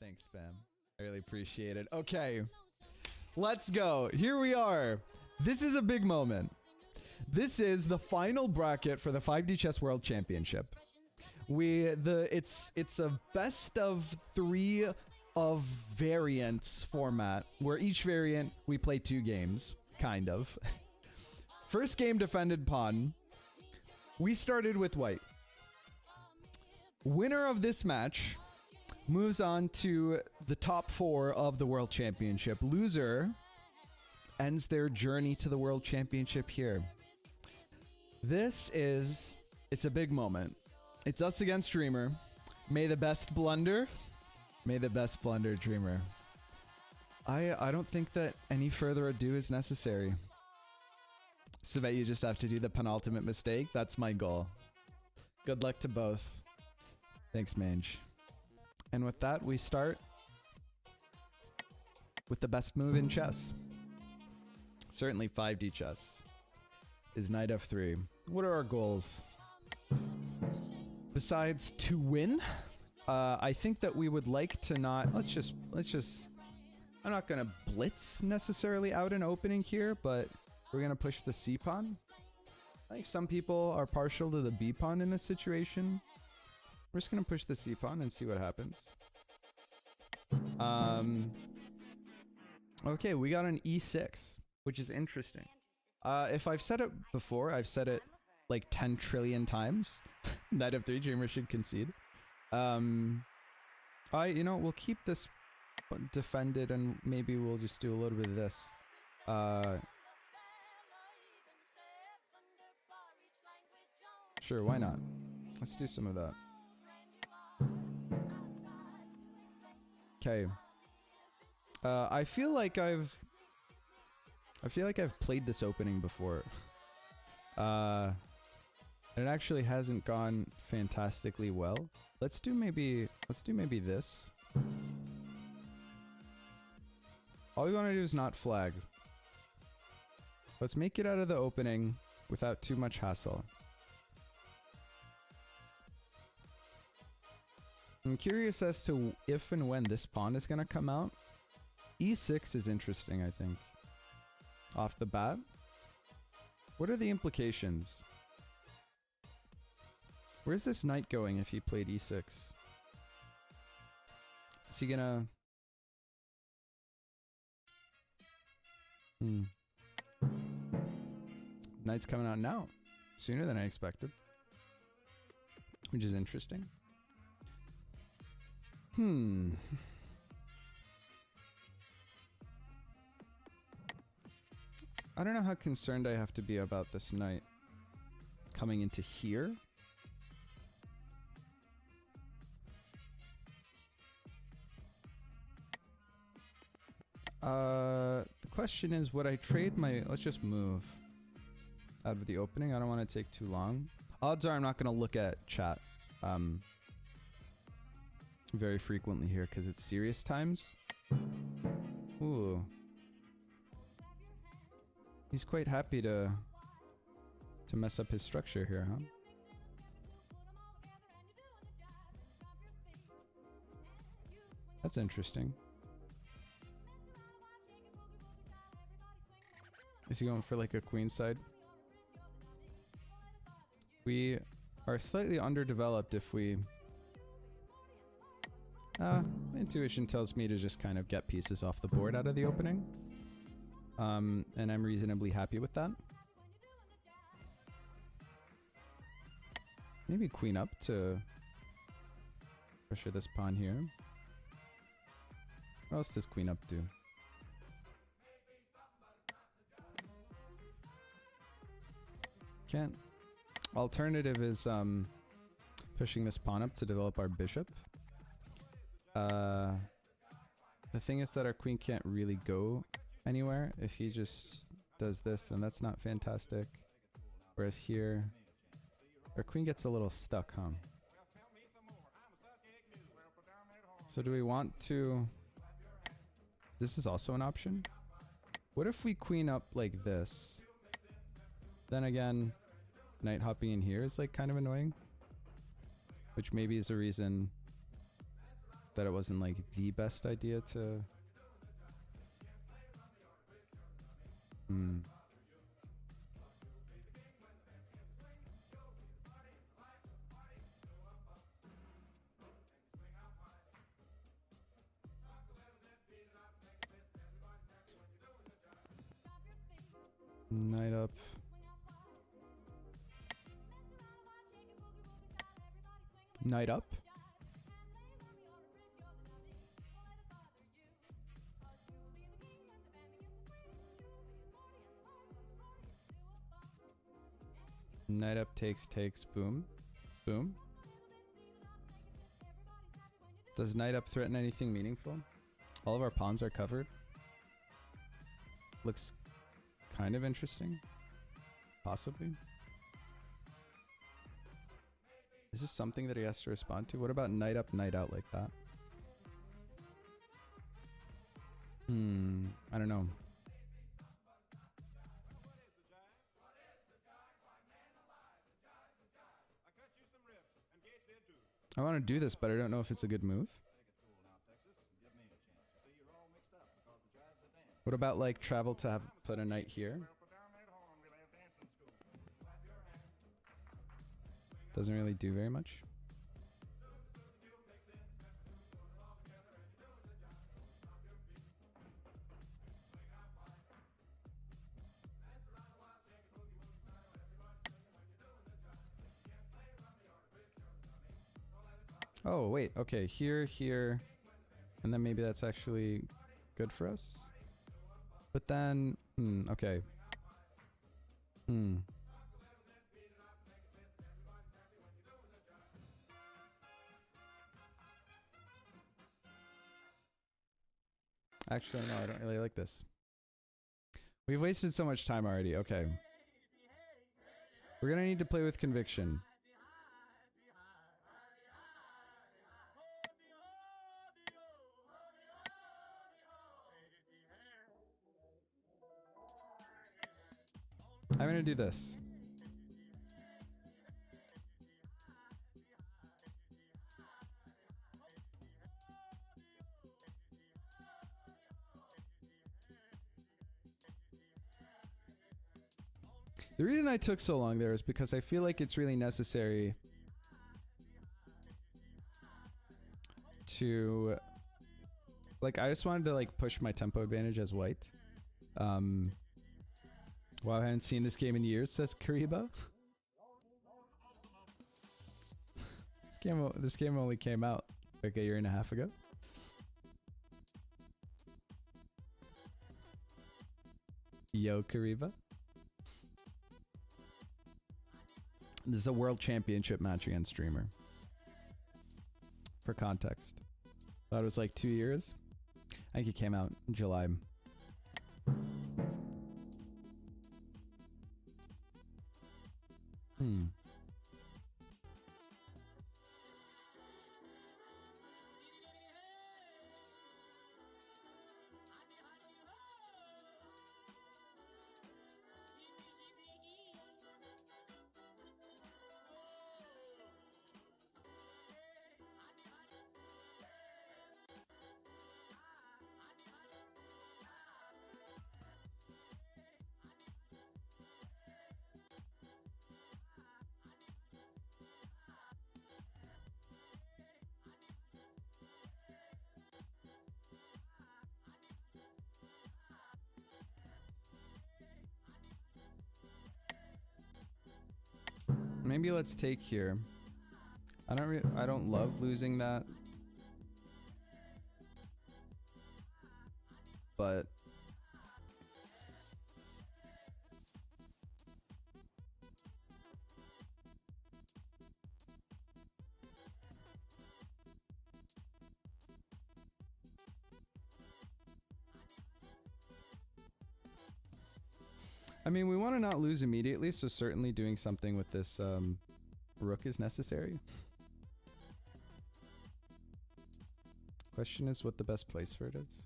Thanks, fam. I really appreciate it. Okay, let's go. Here we are. This is a big moment. This is the final bracket for the 5D Chess World Championship. It's a best of 3 of variants format, where each variant we play 2 games, kind of. First game, defended pawn. We started with white. Winner of this match moves on to the top 4 of the World Championship. Loser ends their journey to the World Championship here. It's a big moment. It's us against Dreamer. May the best blunder. May the best blunder, Dreamer. I don't think that any further ado is necessary. So that you just have to do the penultimate mistake. That's my goal. Good luck to both. Thanks, Mange. And with that, we start with the best move in chess. Certainly 5D chess is knight f3. What are our goals? Besides to win, I think that we would like to not... Let's just... I'm not going to blitz necessarily out an opening here, but we're going to push the C pawn. I think some people are partial to the B pawn in this situation. We're just going to push the C pawn and see what happens. Okay, we got an E6, which is interesting. If I've said it before, I've said it like 10 trillion times. Knight f3, Dreamer should concede. We'll keep this defended and maybe we'll just do a little bit of this. Sure, why not? Let's do some of that. Okay. I feel like I've played this opening before. It actually hasn't gone fantastically well. Let's do maybe this. All we want to do is not flag. Let's make it out of the opening without too much hassle. I'm curious as to if and when this pawn is going to come out. E6 is interesting, I think. Off the bat. What are the implications? Where's this knight going if he played E6? Is he gonna... Knight's coming out now. Sooner than I expected. Which is interesting. I don't know how concerned I have to be about this knight coming into here. The question is, would I trade my... Let's just move out of the opening. I don't want to take too long. Odds are I'm not going to look at chat very frequently here because it's serious times. Ooh. He's quite happy to mess up his structure here, huh? That's interesting. Is he going for like a queenside? We are slightly underdeveloped if we... intuition tells me to just kind of get pieces off the board out of the opening. And I'm reasonably happy with that. Maybe queen up to pressure this pawn here. What else does queen up do? Can't. Alternative is pushing this pawn up to develop our bishop. The thing is that our queen can't really go anywhere. If he just does this, then that's not fantastic. Whereas here, our queen gets a little stuck, huh? So do we want to... This is also an option. What if we queen up like this? Then again, knight hopping in here is like kind of annoying. Which maybe is a reason that it wasn't like the best idea to. Knight up. Knight up. Knight up takes, boom. Boom. Does knight up threaten anything meaningful? All of our pawns are covered. Looks kind of interesting. Possibly. Is this something that he has to respond to? What about knight up, knight out like that? I don't know. I want to do this, but I don't know if it's a good move. What about like travel to have put a knight here? Doesn't really do very much. Oh, wait. Okay, here, here. And then maybe that's actually good for us. But then, okay. Actually, no, I don't really like this. We've wasted so much time already. Okay. We're gonna need to play with conviction. I'm gonna do this. The reason I took so long there is because I feel like it's really necessary to, like, I just wanted to like push my tempo advantage as white. Wow, I haven't seen this game in years, says Kariba. This game only came out like a year and a half ago. Yo, Kariba. This is a world championship match against Streamer. For context. Thought it was like 2 years. I think it came out in July. Maybe let's take here. I don't love losing that. But I mean, we want to not lose immediately, so certainly doing something with this rook is necessary. Question is what the best place for it is.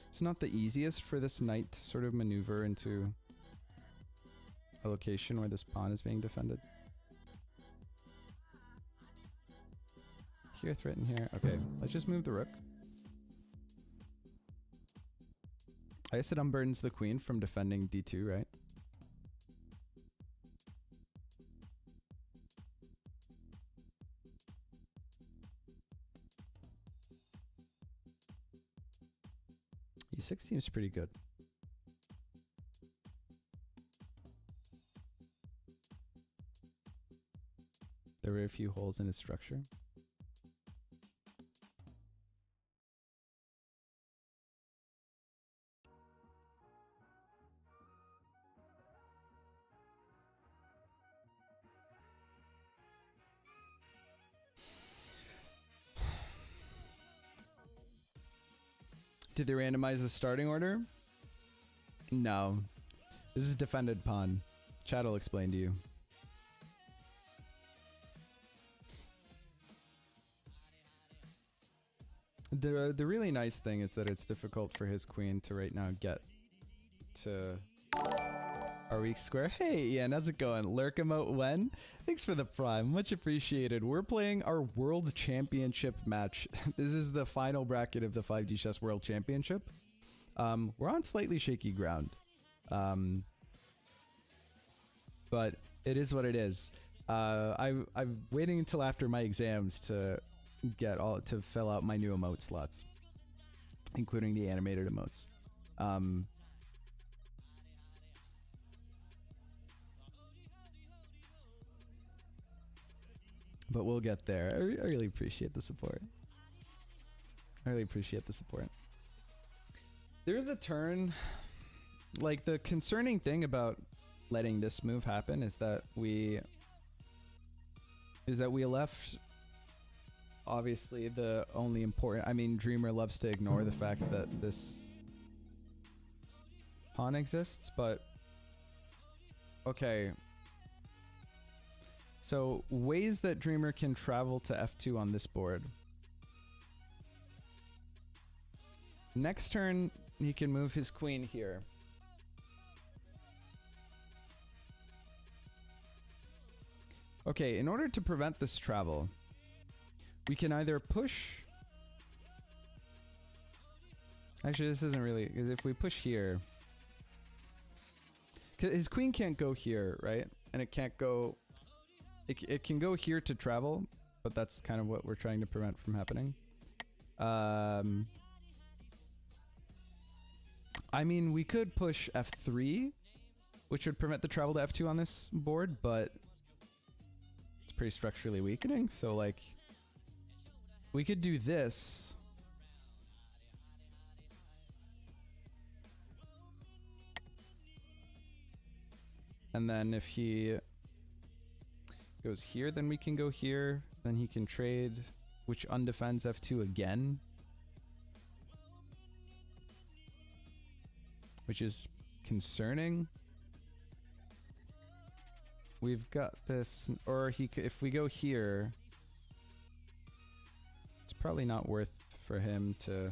It's not the easiest for this knight to sort of maneuver into a location where this pawn is being defended. Here, threaten here. Okay, let's just move the rook. I guess it unburdens the queen from defending d2, right? e6 seems pretty good. There were a few holes in his structure. Did they randomize the starting order? No. This is defended pawn. Chad will explain to you. The really nice thing is that it's difficult for his queen to right now get to our weak square. Hey Ian, how's it going? Lurk emote when? Thanks for the prime, much appreciated. We're playing our world championship match. This is the final bracket of the 5D Chess World Championship. We're on slightly shaky ground. But it is what it is. I'm waiting until after my exams to fill out my new emote slots, including the animated emotes. But we'll get there. I really appreciate the support. I really appreciate the support. There's a turn. Like, the concerning thing about letting this move happen is that we left obviously the only important. I mean, Dreamer loves to ignore the fact that this pawn exists, but okay. So, ways that Dreamer can travel to f2 on this board. Next turn, he can move his queen here. Okay, in order to prevent this travel, we can either push... Actually, this isn't really... Because if we push here... His queen can't go here, right? And it can't go... It can go here to travel, but that's kind of what we're trying to prevent from happening. I mean, we could push f3, which would prevent the travel to f2 on this board, but it's pretty structurally weakening. So, like, we could do this. And then if he goes here, then we can go here. Then he can trade, which undefends f2 again. Which is concerning. We've got this, or he could, if we go here, it's probably not worth for him to...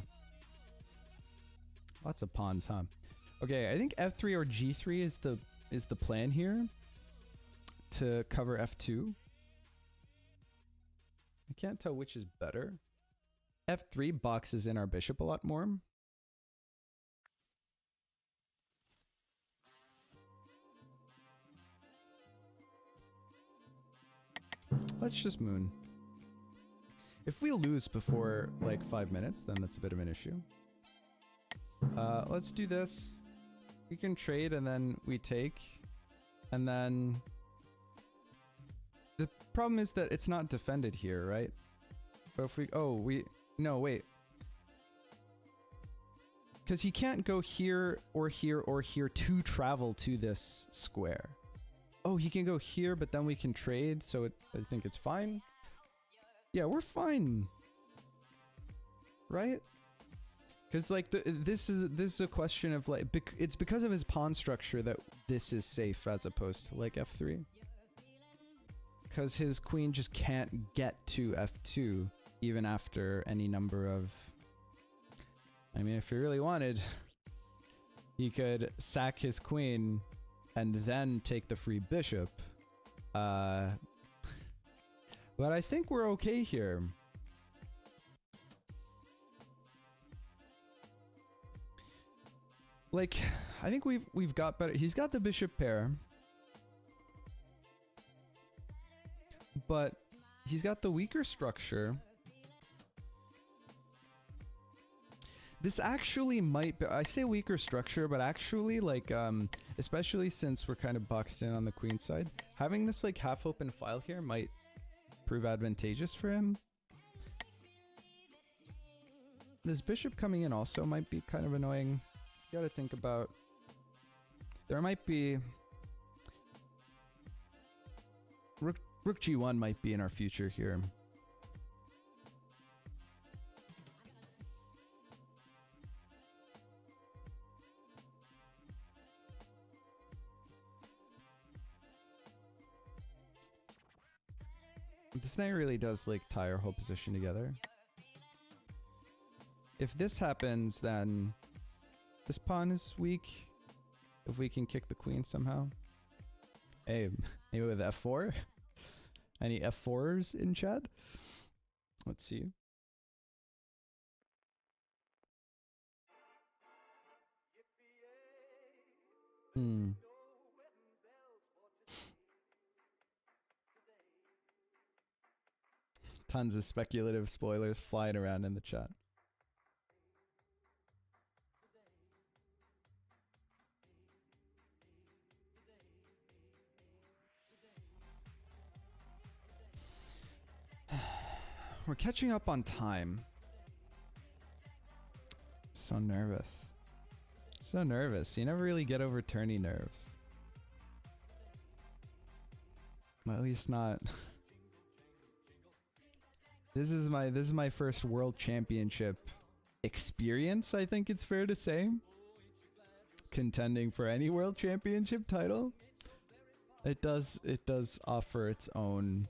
Lots of pawns, huh? Okay, I think f3 or g3 is the plan here to cover f2. I can't tell which is better. f3 boxes in our bishop a lot more. Let's just moon. If we lose before like 5 minutes, then that's a bit of an issue. Let's do this. We can trade and then we take. And then... The problem is that it's not defended here, right? But if we... Oh, we... No, wait. Because he can't go here or here or here to travel to this square. Oh, he can go here, but then we can trade, so I think it's fine. Yeah, we're fine. Right? Because, like, this is a question of, like, it's because of his pawn structure that this is safe as opposed to, like, f3. Because his queen just can't get to f2, even after any number of... I mean, if he really wanted, he could sack his queen and then take the free bishop. But I think we're okay here. Like, I think we've got better. He's got the bishop pair, but he's got the weaker structure. This actually might be, I say weaker structure, but actually, like, especially since we're kind of boxed in on the queen side, having this, like, half-open file here might prove advantageous for him. This bishop coming in also might be kind of annoying. You gotta think about... There might be... Rook G1 might be in our future here. This knight really does, like, tie our whole position together. If this happens, then this pawn is weak. If we can kick the queen somehow. Hey, maybe with f4? Any f4s in chat? Let's see. Tons of speculative spoilers flying around in the chat. We're catching up on time. So nervous. So nervous. You never really get over tourney nerves. Well, at least not. This is my first world championship experience, I think it's fair to say. Contending for any world championship title. It does offer its own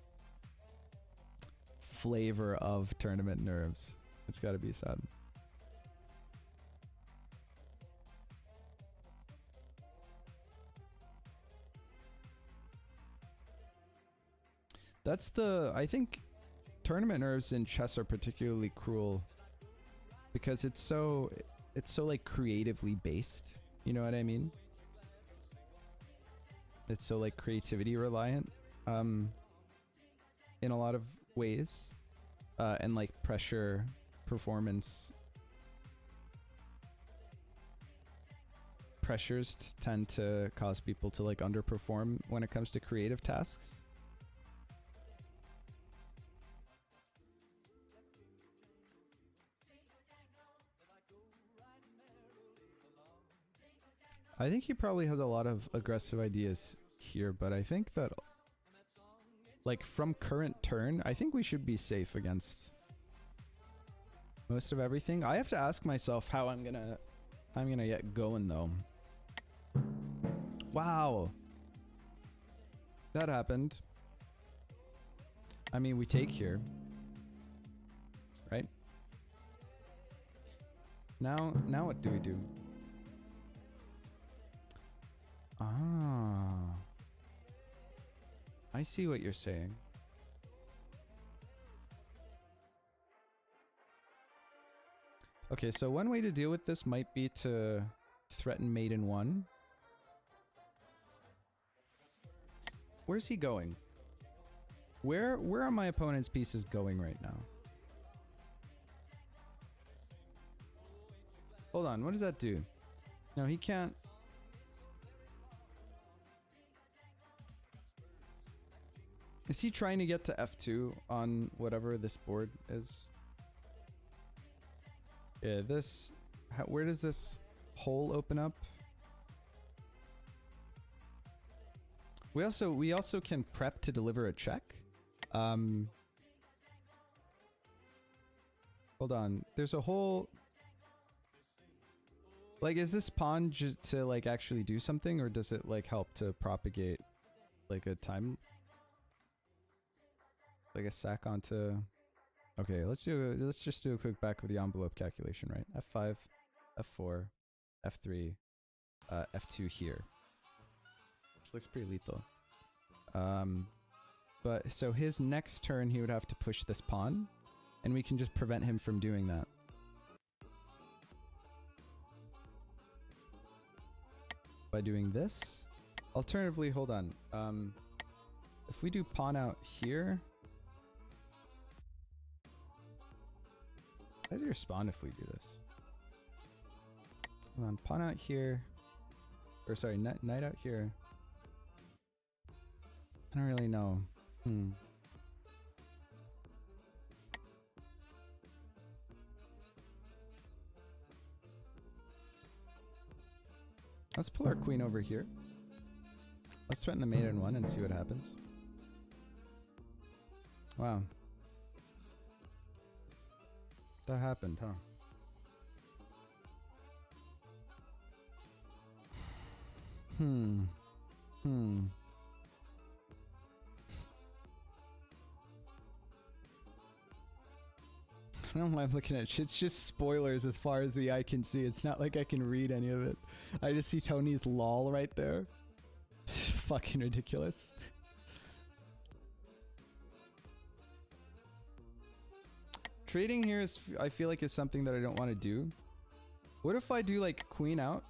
flavor of tournament nerves. It's gotta be said. That's the... I think tournament nerves in chess are particularly cruel because it's so like creatively based. You know what I mean? It's so like creativity reliant in a lot of ways, and like pressure performance pressures tend to cause people to like underperform when it comes to creative tasks. I think he probably has a lot of aggressive ideas here, but I think that, like, from current turn, I think we should be safe against most of everything. I have to ask myself how I'm gonna get going though. Wow. That happened. I mean, we take here. Right? Now what do we do? Ah. I see what you're saying. Okay, so one way to deal with this might be to threaten mate in one. Where's he going? Where are my opponent's pieces going right now? Hold on, what does that do? No, he can't. Is he trying to get to F2 on whatever this board is? Yeah, this... where does this hole open up? We also can prep to deliver a check. Hold on. There's a whole... Like, is this pawn just to, like, actually do something? Or does it, like, help to propagate, like, a time... Like a sack onto... Okay, let's just do a quick back of the envelope calculation, right? F5, F4, F3, F2 here. which looks pretty lethal. But so his next turn, he would have to push this pawn, and we can just prevent him from doing that. By doing this. Alternatively, hold on. If we do pawn out here, how's your spawn if we do this? Hold on, pawn out here, or sorry, knight out here. I don't really know. Let's pull our queen over here. Let's threaten the mate in one and see what happens. Wow. That happened, huh? I don't know why I'm looking at shit. It's just spoilers as far as the eye can see. It's not like I can read any of it. I just see Tony's lol right there. It's fucking ridiculous. Trading here is, I feel like, is something that I don't want to do. What if I do like queen out?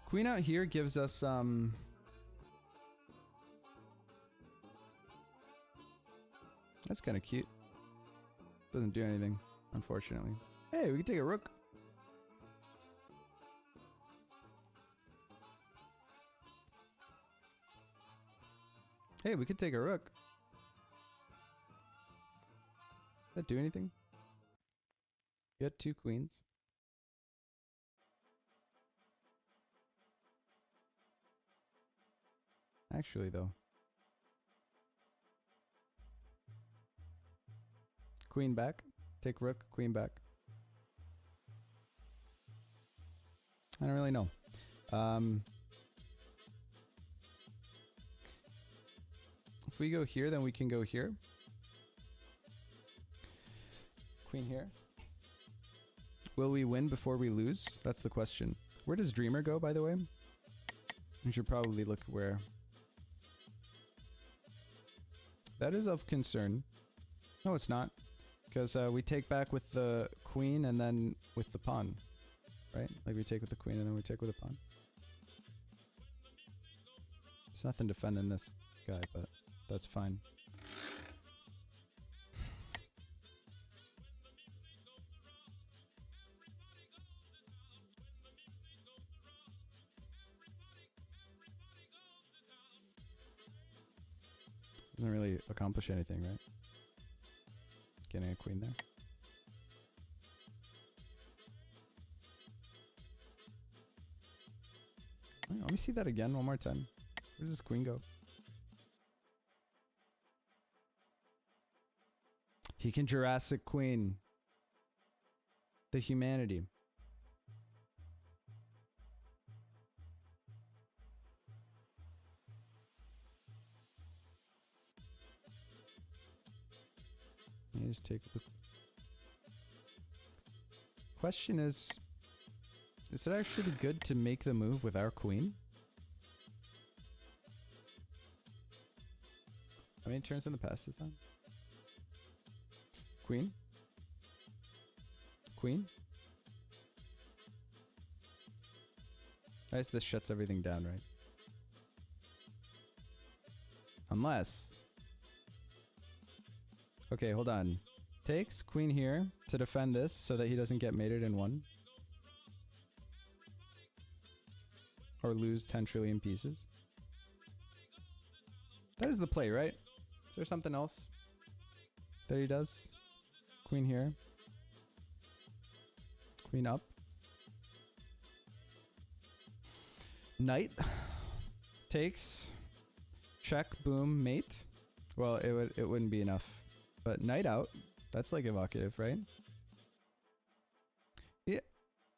Queen out here gives us that's kind of cute. Doesn't do anything, unfortunately. Hey, we can take a rook. Hey, we could take a rook. Does that do anything? You got 2 queens. Actually, though. Queen back. Take rook, queen back. I don't really know. If we go here, then we can go here. Queen here. Will we win before we lose? That's the question. Where does Dreamer go, by the way? We should probably look where. That is of concern. No, it's not. Because we take back with the queen and then with the pawn. Right? Like we take with the queen and then we take with the pawn. There's nothing defending this guy, but that's fine. Doesn't really accomplish anything, right? Getting a queen there. Right, let me see that again one more time. Where does this queen go? He can Jurassic Queen. The humanity. Let me just take a look. Question is it actually good to make the move with our queen? How many turns in the past is that? Queen? Queen? I guess this shuts everything down, right? Unless... Okay, hold on. Takes queen here to defend this so that he doesn't get mated in one. Or lose 10 trillion pieces. That is the play, right? Is there something else that he does? Queen here. Queen up. Knight. Takes. Check, boom, mate. Well, it wouldn't be enough. But knight out, that's like evocative, right? Yeah.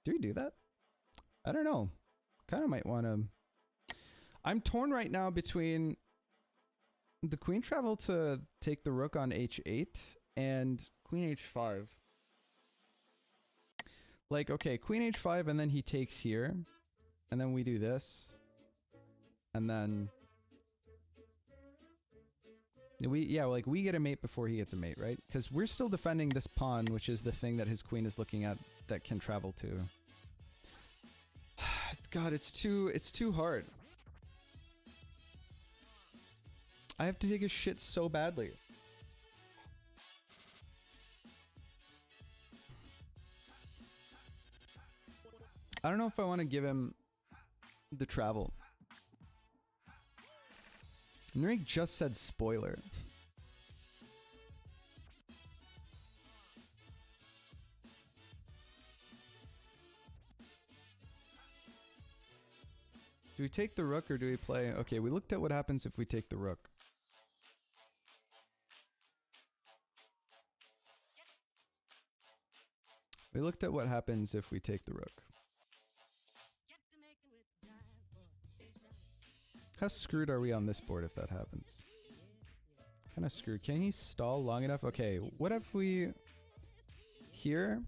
Do we do that? I don't know. Kind of might want to... I'm torn right now between the queen travel to take the rook on h8 and queen h5. Like, okay, queen h5, and then he takes here. And then we do this. And then... we get a mate before he gets a mate, right? Because we're still defending this pawn, which is the thing that his queen is looking at that can travel to. God, it's too hard. I have to take his shit so badly. I don't know if I want to give him the travel. Nurik just said spoiler. Do we take the rook or do we play? Okay, we looked at what happens if we take the rook. We looked at what happens if we take the rook. How screwed are we on this board if that happens? Kind of screwed. Can he stall long enough? Okay, what if we... Here?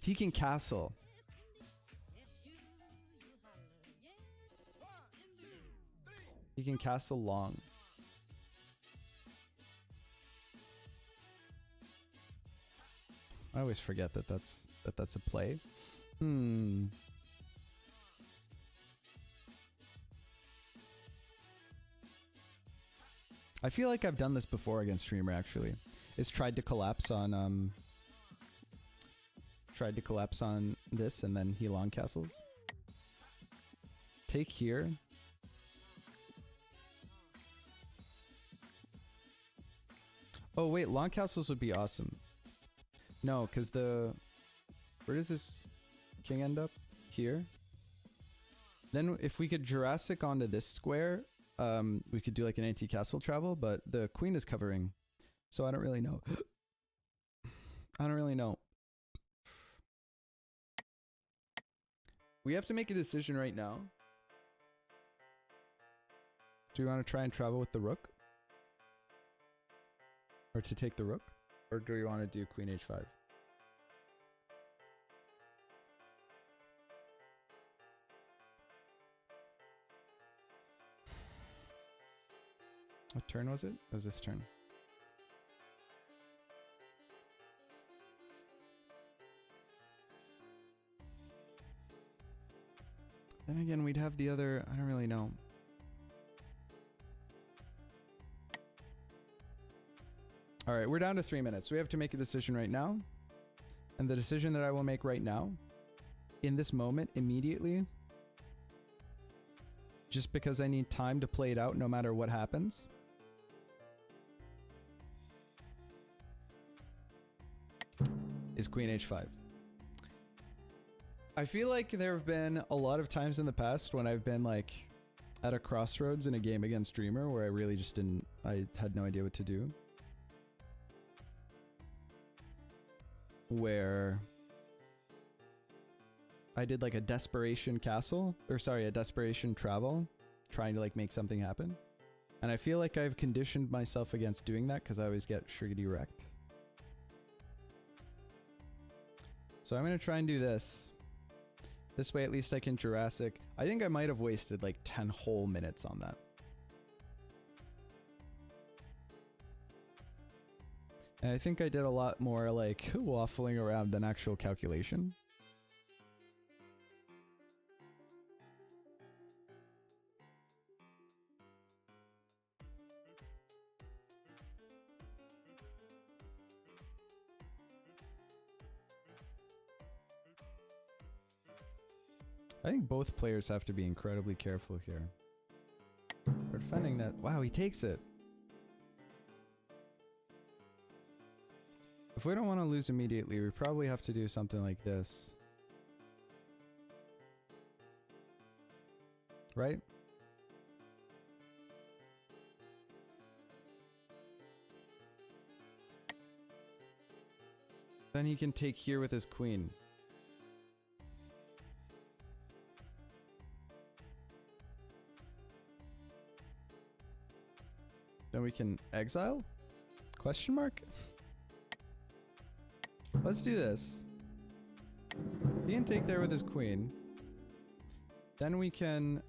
He can castle. He can castle long. I always forget that that's a play. I feel like I've done this before against Streamer actually. Is tried to collapse on this and then he long castles. Take here. Oh wait, long castles would be awesome. No, because where does this king end up? Here. Then if we could Jurassic onto this square, we could do like an anti-castle travel, but the queen is covering. So I don't really know. I don't really know. We have to make a decision right now. Do we want to try and travel with the rook? Or to take the rook? Or do we want to do queen h5? What turn was it? It was this turn. Then again, we'd have the other... I don't really know. Alright, we're down to 3 minutes. We have to make a decision right now. And the decision that I will make right now, in this moment, immediately, just because I need time to play it out no matter what happens, is queen h5. I feel like there have been a lot of times in the past when I've been like at a crossroads in a game against Dreamer where I really just didn't, I had no idea what to do. Where I did like a desperation castle, or sorry, a desperation travel, trying to like make something happen. And I feel like I've conditioned myself against doing that because I always get shriggedy wrecked. So I'm going to try and do this. This way at least I can Jurassic. I think I might have wasted like 10 whole minutes on that. And I think I did a lot more like waffling around than actual calculation. I think both players have to be incredibly careful here. We're defending that. Wow, he takes it. If we don't want to lose immediately, we probably have to do something like this. Right? Then he can take here with his queen. we can exile? Question mark? Let's do this. He can take there with his queen. Then we can...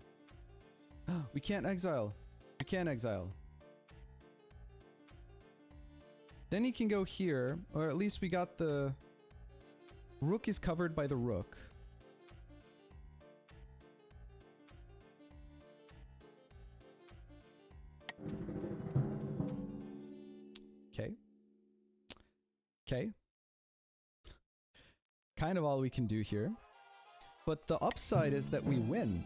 we can't exile. We can't exile. Then he can go here, or at least we got the... Rook is covered by the rook. Okay. Okay. Kind of all we can do here. But the upside is that we win.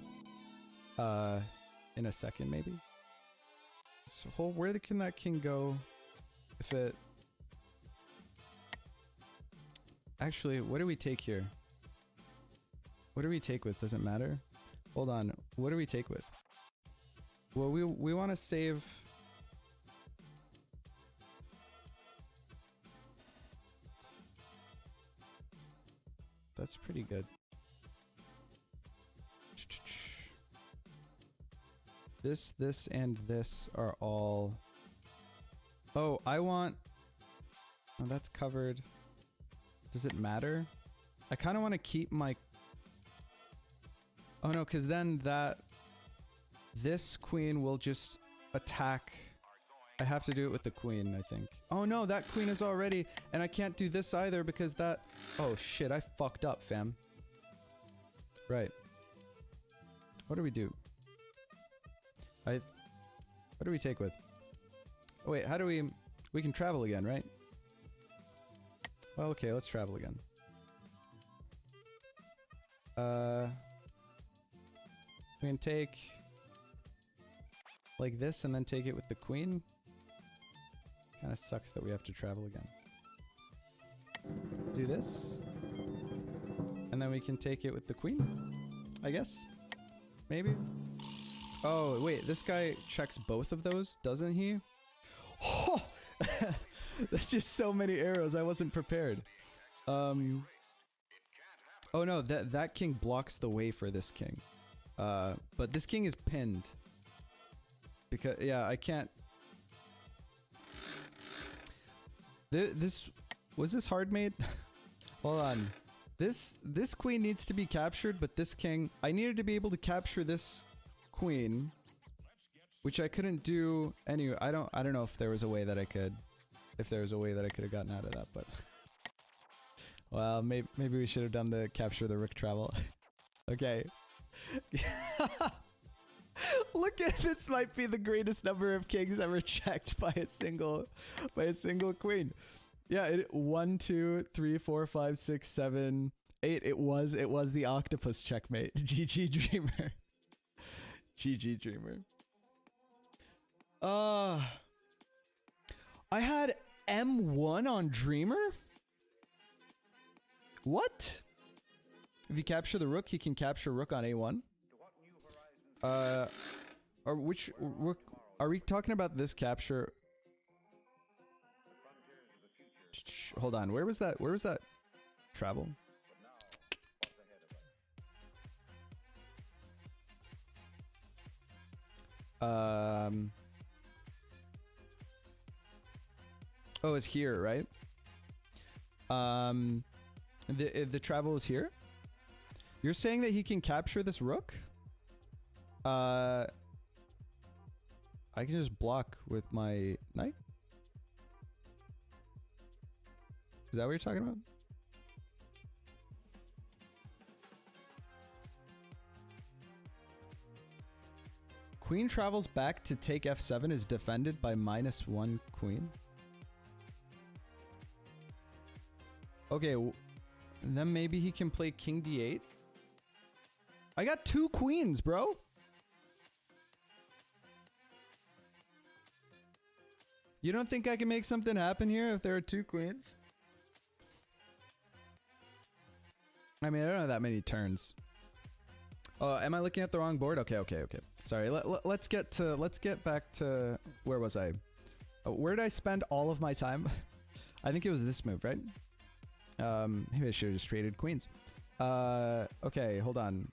In a second, maybe. So where can that king go? If it... Actually, what do we take here? What do we take with? Doesn't matter. Hold on. What do we take with? Well, we want to save... That's pretty good. This, and this are all... Oh, I want... Oh, that's covered. Does it matter? I kind of want to keep my... Oh no, because then that... This queen will just attack... I have to do it with the queen, I think. Oh no, that queen is already... And I can't do this either because that... Oh shit, I fucked up, fam. Right. What do we do? What do we take with? Oh wait, how do we... We can travel again, right? Well, okay, let's travel again. We can take... Like this and then take it with the queen. Kinda sucks that we have to travel again. Do this. And then we can take it with the queen, I guess? Maybe? Oh, wait, this guy checks both of those, doesn't he? Oh! That's just so many arrows, I wasn't prepared. Oh no, that king blocks the way for this king. But this king is pinned. Because, yeah, I can't... Was this hard made? Hold on. This queen needs to be captured, but this king... I needed to be able to capture this queen, which I couldn't do anyway. I don't know if there was a way that I could... If there was a way that I could have gotten out of that, but... Well, maybe we should have done the capture the rook travel. Okay. Look at this, might be the greatest number of kings ever checked by a single queen. Yeah, 1, 2, 3, 4, 5, 6, 7, 8. It was the octopus checkmate. GG Dreamer. GG Dreamer. I had M1 on Dreamer? What? If you capture the rook, he can capture rook on A1. Or which rook? Are we talking about this capture? Hold on. Where was that? Where was that travel? Oh, it's here, right? The travel is here? You're saying that he can capture this rook? I can just block with my knight? Is that what you're talking about? Queen travels back to take f7 is defended by -1 queen. Okay, then maybe he can play king d8. I got 2 queens, bro. You don't think I can make something happen here if there are 2 queens? I mean, I don't have that many turns. Oh, am I looking at the wrong board? Okay. Sorry. Let's get back to where was I? Where did I spend all of my time? I think it was this move, right? Maybe I should have just traded queens. Okay, hold on.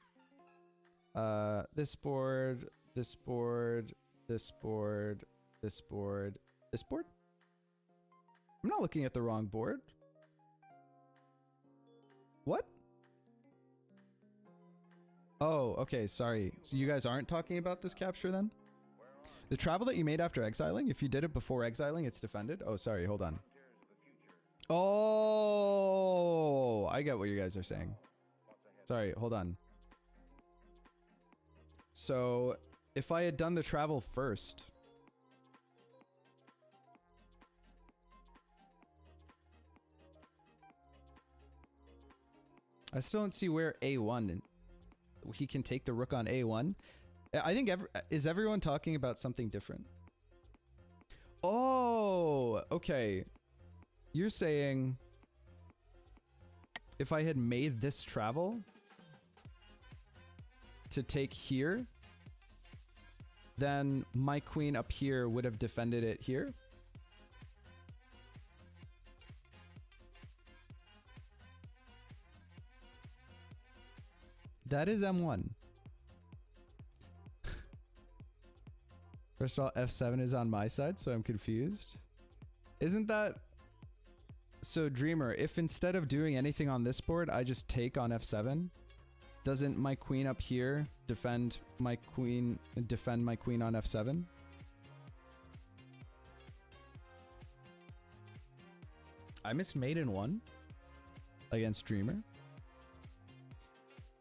This board, this board, this board, This board. This board? I'm not looking at the wrong board. What? Oh, okay, sorry. So you guys aren't talking about this capture then? The travel that you made after exiling, if you did it before exiling, it's defended? Oh, sorry, hold on. Oh, I get what you guys are saying. Sorry, hold on. So, if I had done the travel first... I still don't see where A1... He can take the rook on A1. I think... Is everyone talking about something different? Oh, okay. You're saying... If I had made this travel... to take here... then my queen up here would have defended it here? That is M1. First of all, F7 is on my side, so I'm confused. Isn't that... So, Dreamer, if instead of doing anything on this board, I just take on F7, doesn't my queen up here defend my queen on F7? I missed mate in 1 against Dreamer.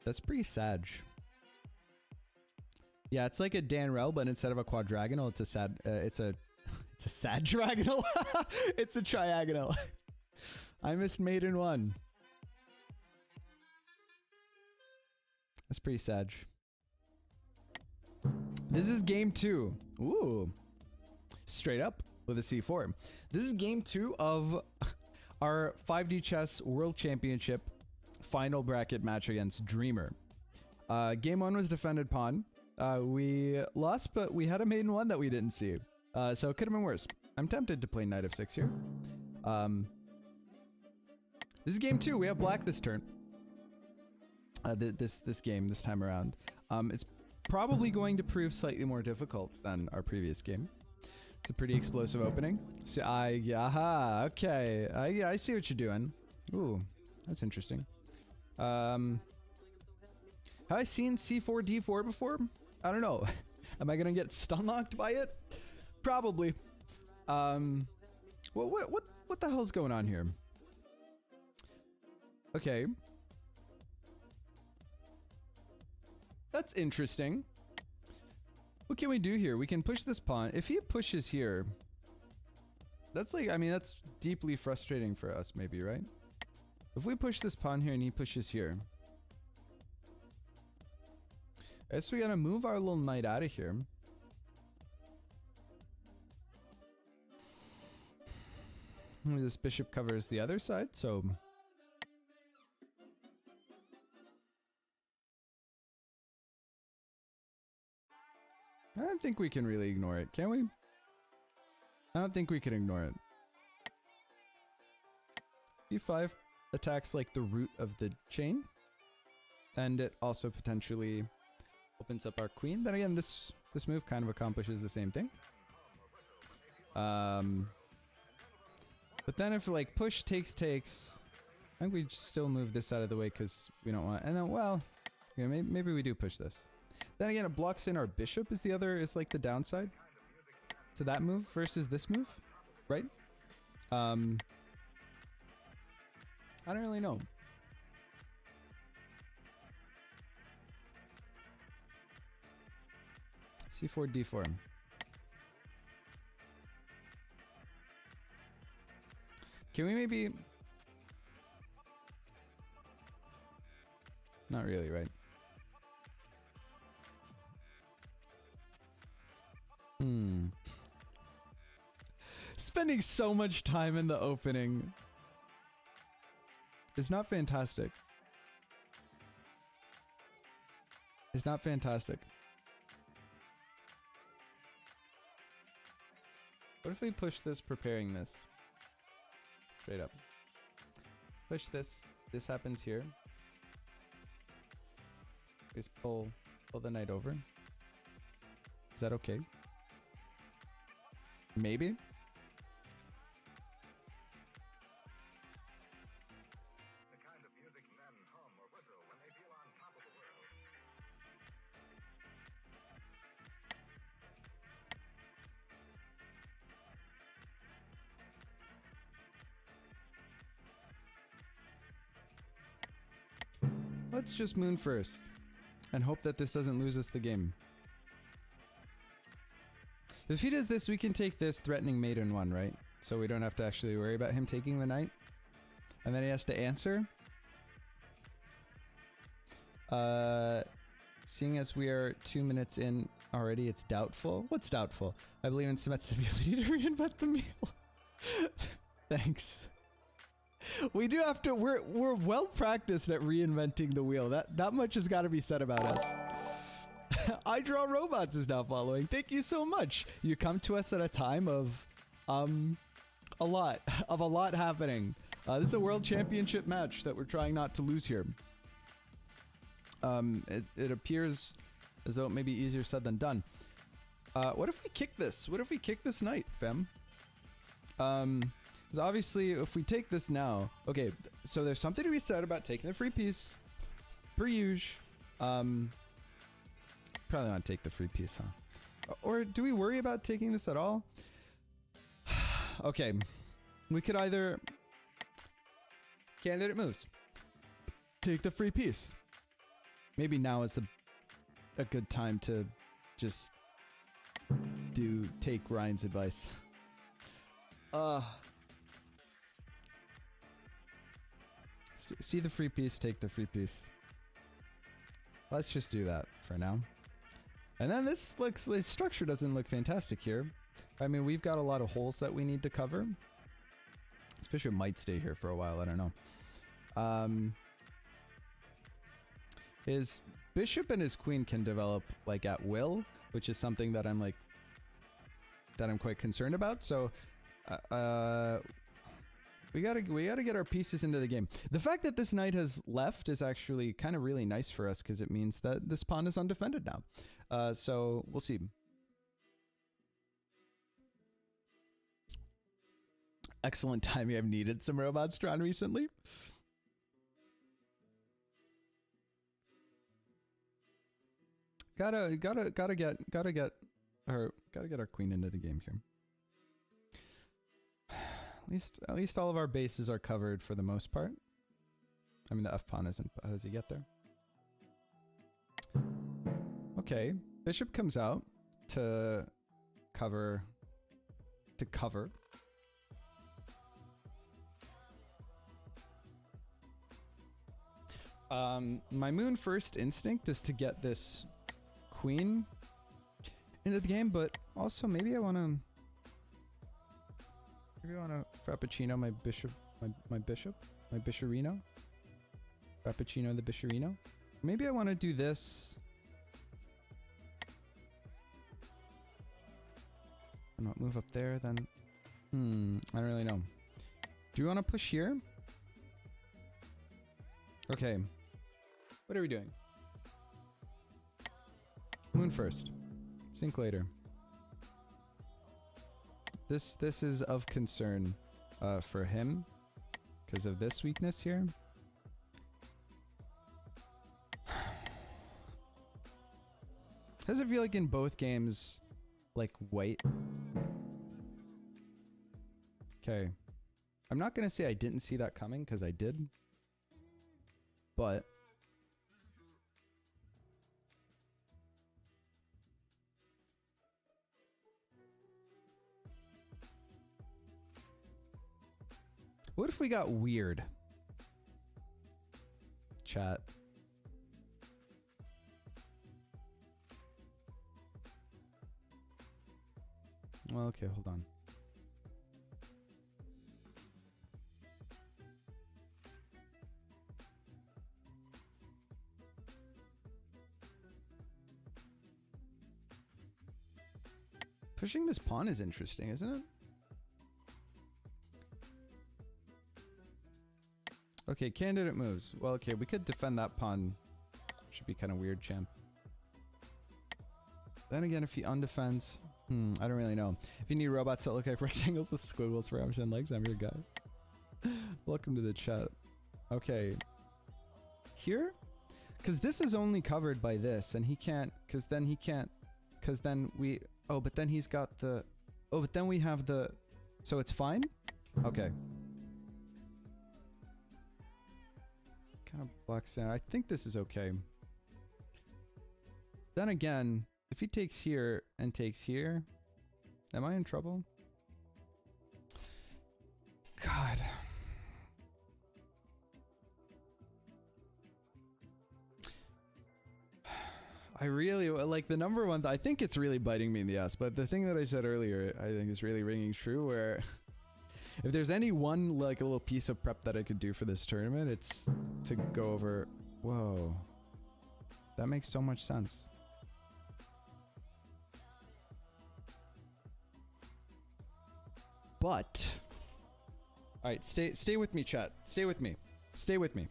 That's pretty sad. Yeah, it's like a Danrel, but instead of a quadrigonal, it's a sad. It's a sad dragonal. It's a triagonal. I missed mate in 1. That's pretty sad. This is game 2. Ooh, straight up with a C4. This is game 2 of our 5D Chess World Championship final bracket match against Dreamer. Game 1 was defended pawn. We lost, but we had a mate in 1 that we didn't see. So it could have been worse. I'm tempted to play knight of 6 here. This is game 2. We have black this turn. This game this time around. It's probably going to prove slightly more difficult than our previous game. It's a pretty explosive opening. See, okay. I see what you're doing. Ooh, that's interesting. Have I seen C4 D4 before? I don't know. Am I gonna get stun locked by it? Probably. What the hell's going on here? Okay. That's interesting. What can we do here? We can push this pawn. If he pushes here, that's like, I mean, that's deeply frustrating for us maybe, right? If we push this pawn here and he pushes here, I guess we gotta move our little knight out of here. This bishop covers the other side, so... I don't think we can really ignore it, can we? I don't think we can ignore it. B5 attacks like the root of the chain. And it also potentially opens up our queen. Then again, this move kind of accomplishes the same thing. But then if like push takes, I think we still move this out of the way because we don't want... And then, well, yeah, maybe we do push this. Then again, it blocks in our bishop is like the downside to that move versus this move, right? I don't really know. C4, D4. Can we maybe... Not really, right? Spending so much time in the opening is not fantastic. It's not fantastic. What if we push this, preparing this? Straight up. Push this. This happens here. Just pull the knight over. Is that okay? Maybe. The kind of music men hum or whistle when they feel on top of the world. Let's just moon first and hope that this doesn't lose us the game. If he does this, we can take this threatening maiden one, right? So we don't have to actually worry about him taking the knight. And then he has to answer. Seeing as we are 2 minutes in already, it's doubtful. What's doubtful? I believe in Smet's ability to reinvent the meal. Thanks. We do have to. We're well practiced at reinventing the wheel. That much has got to be said about us. I Draw Robots is now following. Thank you so much. You come to us at a time of a lot happening. This is a world championship match that we're trying not to lose here. It appears as though it may be easier said than done. What if we kick this? What if we kick this knight, fam? Because obviously, if we take this now... Okay, so there's something to be said about taking the free piece. Per usual. Probably want to take the free piece, huh? Or do we worry about taking this at all? Okay. We could either... Candidate moves. Take the free piece. Maybe now is a good time to just take Ryan's advice. See the free piece, take the free piece. Let's just do that for now. And then this structure doesn't look fantastic here. I mean, we've got a lot of holes that we need to cover. This bishop might stay here for a while, I don't know. His bishop and his queen can develop like at will, which is something that I'm quite concerned about. So we gotta get our pieces into the game. The fact that this knight has left is actually kind of really nice for us because it means that this pawn is undefended now. So we'll see. Excellent timing. I've needed some robots drawn recently. Gotta get our queen into the game here. At least all of our bases are covered for the most part. I mean, the F pawn isn't. How does he get there? Okay, bishop comes out to cover. My moon first instinct is to get this queen into the game, but also maybe I want to frappuccino my bishop, my bisharino. Frappuccino the bisharino. Maybe I want to do this. And not move up there then. I don't really know. Do you want to push here? Okay. What are we doing? Moon first. Sink later. This is of concern for him because of this weakness here. Does it feel like in both games, like white? Okay. I'm not gonna say I didn't see that coming because I did, but what if we got weird? Chat. Well, okay, hold on. Pushing this pawn is interesting, isn't it? Okay, candidate moves. Well, okay, we could defend that pawn. Should be kind of weird, champ. Then again, if he undefends... I don't really know. If you need robots that look like rectangles with squiggles for arms and legs, I'm your guy. Welcome to the chat. Okay. Here? Because this is only covered by this, and he can't, because then he can't, because then we, oh, but then he's got the, oh, but then we have the, so it's fine? Okay. Kind of blocks in. I think this is okay. Then again, if he takes here and takes here, am I in trouble? God. I really, like, the number one, I think it's really biting me in the ass, but the thing that I said earlier, I think is really ringing true, where if there's any one, like, a little piece of prep that I could do for this tournament, it's to go over, whoa, that makes so much sense. But, all right, stay with me, chat. Stay with me. Stay with me.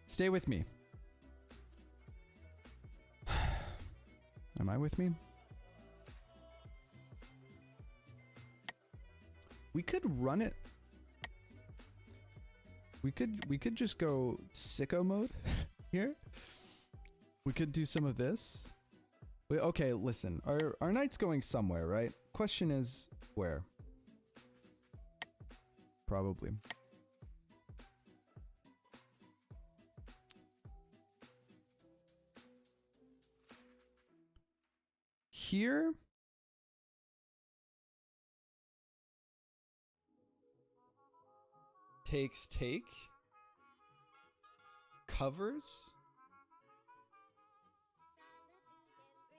Stay with me. Am I with me? We could run it. We could just go sicko mode here. We could do some of this. Okay, listen. Our knight's going somewhere, right? Question is where? Probably. Here. Takes take. Covers.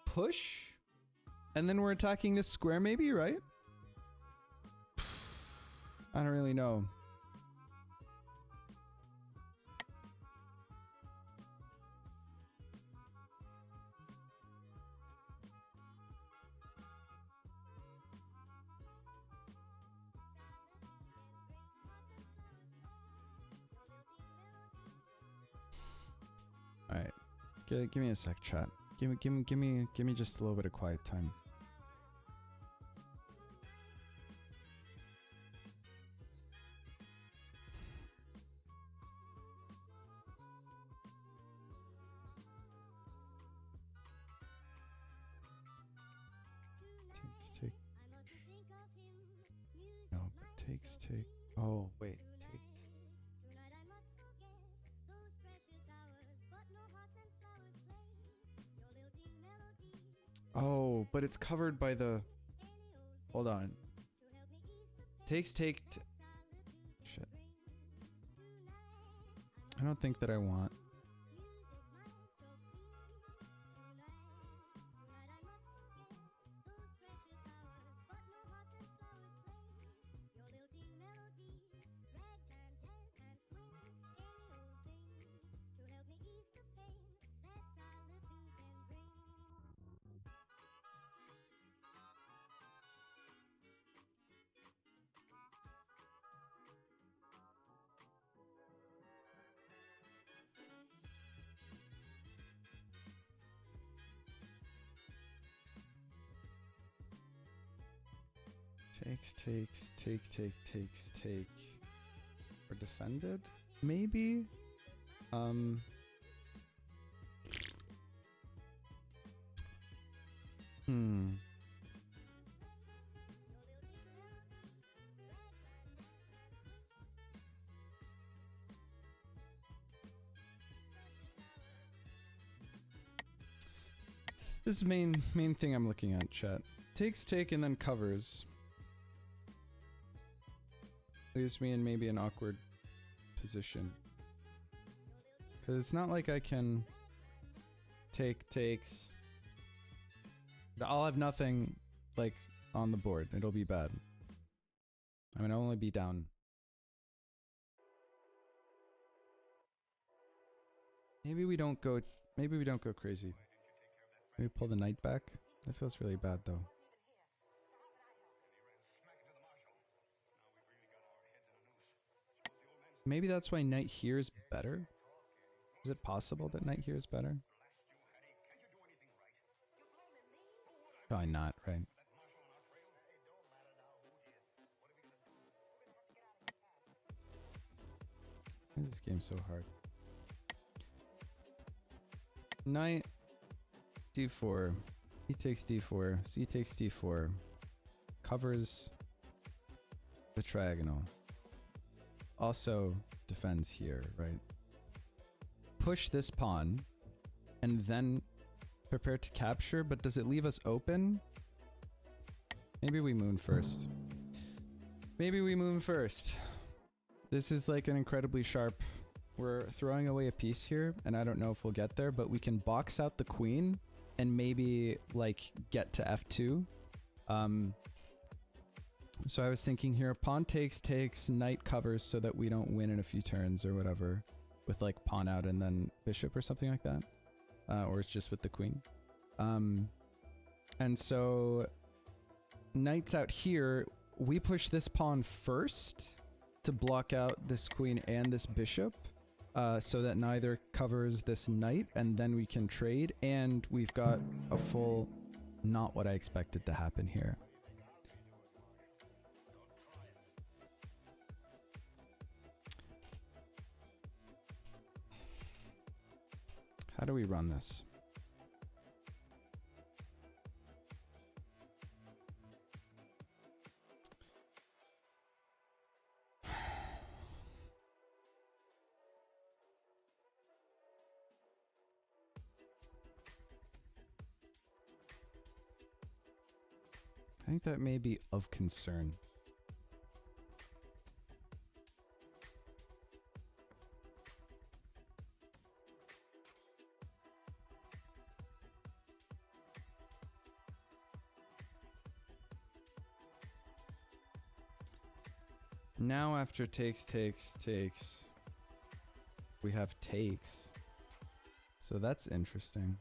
Push. And then we're attacking this square maybe, right? I don't really know. All right. Give me a sec, chat. Give me just a little bit of quiet time. Takes take. No, but takes take. Oh, wait. Takes. Oh, but it's covered by the... Hold on. Takes take... Shit. I don't think that I want... Takes, take. Or defended? Maybe? This is the main thing I'm looking at, chat. Takes, take, and then covers. Leaves me in maybe an awkward position. Because it's not like I can takes. I'll have nothing, like, on the board. It'll be bad. I mean, I'll only be down. Maybe we don't go crazy. Maybe pull the knight back. That feels really bad, though. Maybe that's why knight here is better? Is it possible that knight here is better? Probably not, right? Why is this game so hard? Knight, d4. He takes d4. C takes d4. Covers the triagonal. Also defends here, right? Push this pawn and then prepare to capture, but does it leave us open? Maybe we moon first. Maybe we moon first. This is like an incredibly sharp... We're throwing away a piece here, and I don't know if we'll get there, but we can box out the queen and maybe, like, get to f2. So I was thinking here, pawn takes, knight covers so that we don't win in a few turns or whatever. With, like, pawn out and then bishop or something like that. Or it's just with the queen. And so... knight's out here. We push this pawn first to block out this queen and this bishop. So that neither covers this knight, and then we can trade, and we've got a full... not what I expected to happen here. How do we run this? I think that may be of concern. Now after takes, we have takes. So that's interesting.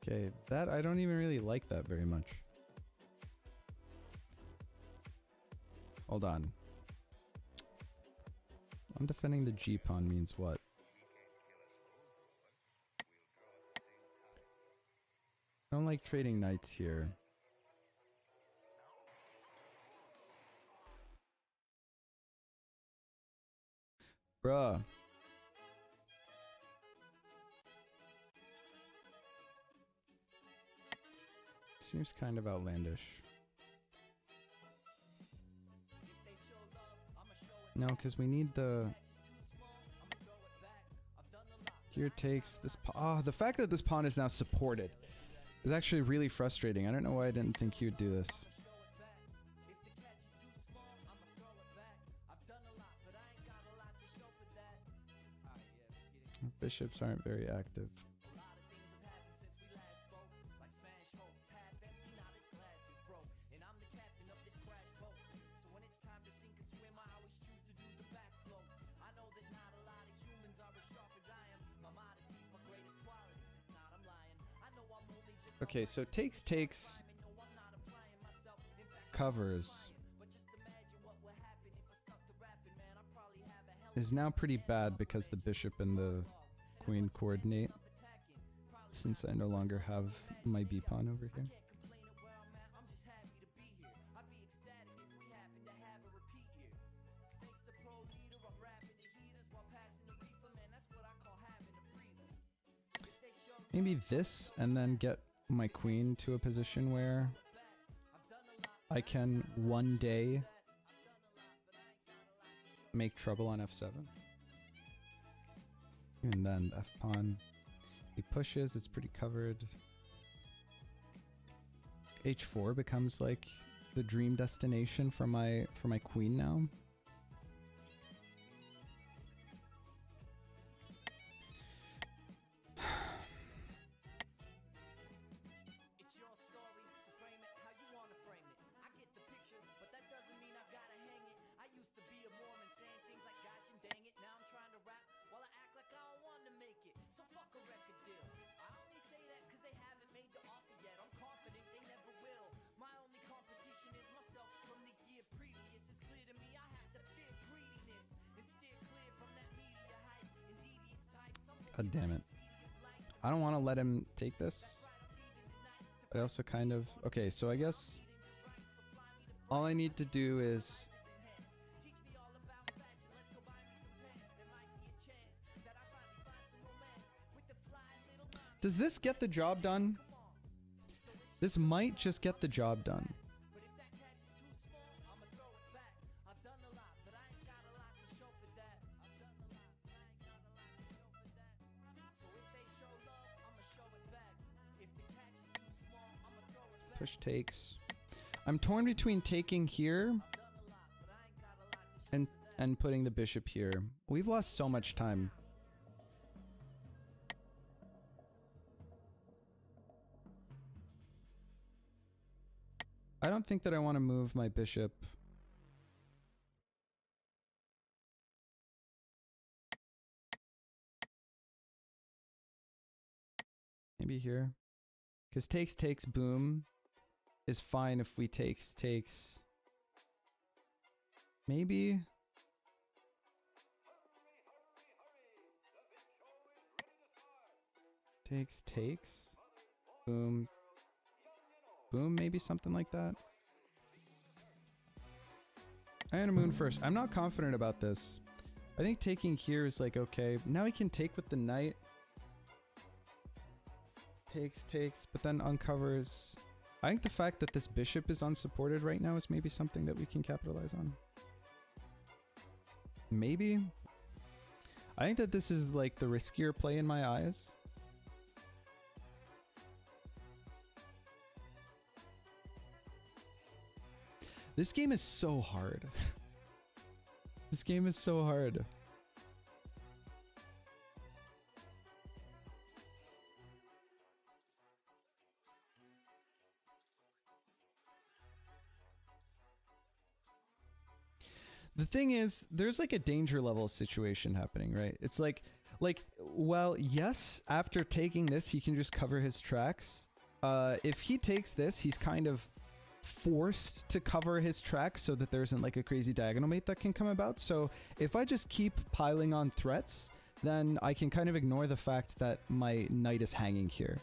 Okay, that I don't even really like that very much. Hold on. Undefending the G pawn means what? I don't like trading knights here. Bruh. Seems kind of outlandish. No, because we need the... Here takes this pawn. The fact that this pawn is now supported is actually really frustrating. I don't know why I didn't think he would do this. Bishops aren't very active. Okay, so takes covers is now pretty bad because the bishop and the queen coordinate, since I no longer have my b pawn over here. Maybe this, and then get my queen to a position where I can one day make trouble on f7. And then f pawn. He pushes, it's pretty covered. h4 becomes like the dream destination for my queen now. God damn it. I don't want to let him take this. But I also kind of... Okay, so I guess... all I need to do is... Does this get the job done? This might just get the job done. Push takes. I'm torn between taking here and putting the bishop here. We've lost so much time. I don't think that I want to move my bishop. Maybe here. Because takes, boom is fine if we takes. Maybe. Takes. Boom. Boom, maybe something like that. I'm gonna moon first. I'm not confident about this. I think taking here is like okay. Now he can take with the knight. Takes, but then uncovers. I think the fact that this bishop is unsupported right now is maybe something that we can capitalize on. Maybe. I think that this is like the riskier play in my eyes. This game is so hard. This game is so hard. The thing is, there's like a danger level situation happening, right? It's like, well, yes, after taking this, he can just cover his tracks. If he takes this, he's kind of forced to cover his tracks so that there isn't like a crazy diagonal mate that can come about. So if I just keep piling on threats, then I can kind of ignore the fact that my knight is hanging here.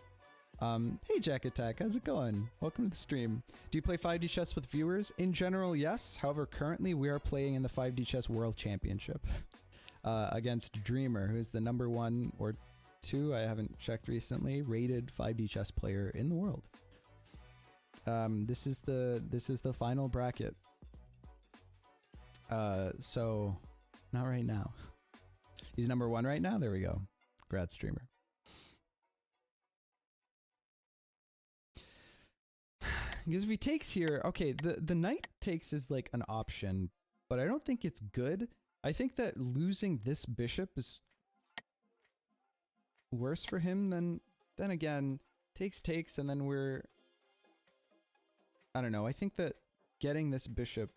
Hey Jack Attack, how's it going? Welcome to the stream. Do you play 5D chess with viewers? In general, yes. However, currently we are playing in the 5D chess world championship against Dreamer, who is the #1 or 2, I haven't checked recently, rated 5D chess player in the world. This is the final bracket. So not right now. He's #1 right now. There we go. Congrats, Streamer. Because if he takes here, okay, the knight takes is like an option, but I don't think it's good. I think that losing this bishop is worse for him than again, takes, and then we're... I don't know, I think that getting this bishop...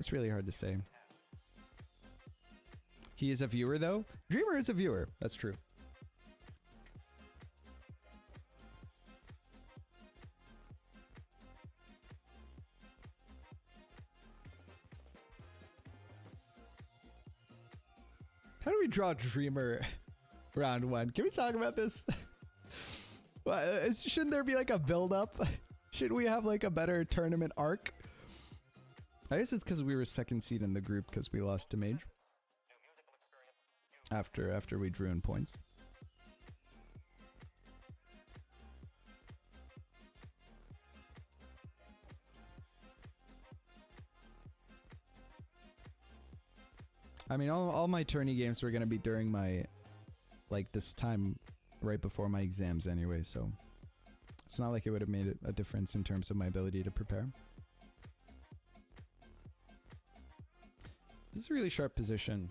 It's really hard to say. He is a viewer, though? Dreamer is a viewer, that's true. How do we draw Dreamer round 1? Can we talk about this? Well, shouldn't there be like a build-up? Should we have like a better tournament arc? I guess it's because we were second seed in the group because we lost to Mage. After we drew in points. I mean, all my tourney games were going to be during my, like, this time right before my exams anyway, so it's not like it would have made a difference in terms of my ability to prepare. This is a really sharp position.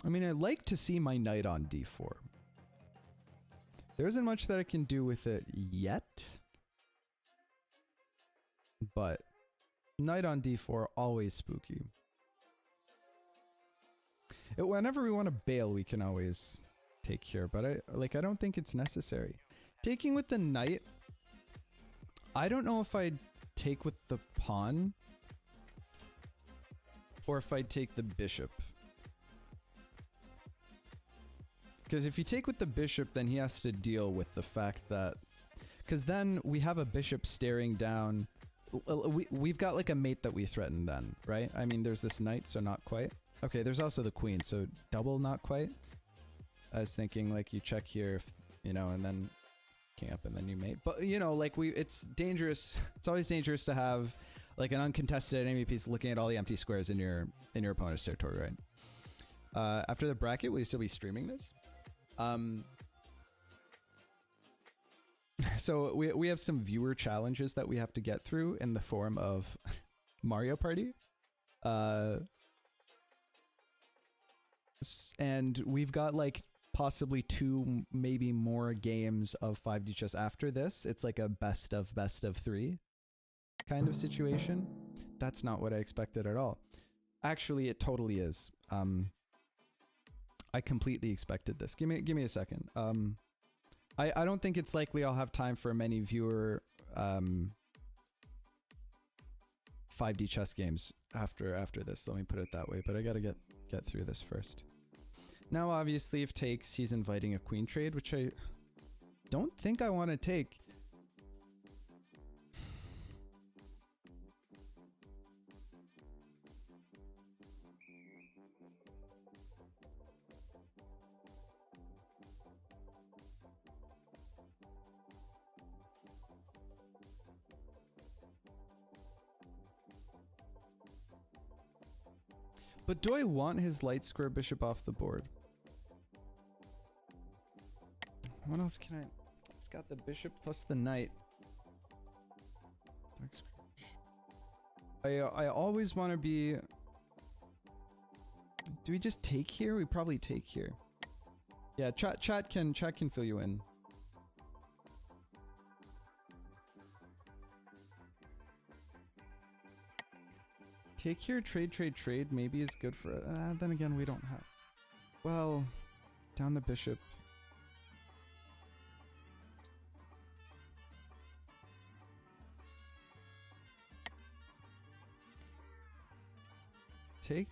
I mean, I'd like to see my knight on d4. There isn't much that I can do with it yet. But knight on d4, always spooky. Whenever we want to bail, we can always take here, but I don't think it's necessary. Taking with the knight, I don't know if I'd take with the pawn or if I'd take the bishop. Because if you take with the bishop, then he has to deal with the fact that... Because then we have a bishop staring down... We've got like a mate that we threaten then, right? I mean, there's this knight, so not quite. Okay, there's also the queen, so double not quite. I was thinking like you check here, if, you know, and then king up and then you mate. But, you know, like it's dangerous. It's always dangerous to have like an uncontested enemy piece looking at all the empty squares in your opponent's territory, right? After the bracket, will you still be streaming this? So we have some viewer challenges that we have to get through in the form of Mario Party. And we've got like possibly 2, maybe more games of 5D chess after this. It's like a best of 3 kind of situation. That's not what I expected at all. Actually, it totally is. I completely expected this. Give me a second. I don't think it's likely I'll have time for many viewer 5D chess games after this. Let me put it that way. But I gotta get through this first. Now, obviously, if takes, he's inviting a queen trade, which I don't think I want to take. But do I want his light square bishop off the board? What else can I... It's got the bishop plus the knight. Dark square. I always want to be... Do we just take here? We probably take here. Yeah, chat can fill you in. Take here, trade maybe is good for... then again, we don't have... Well, down the bishop. Take.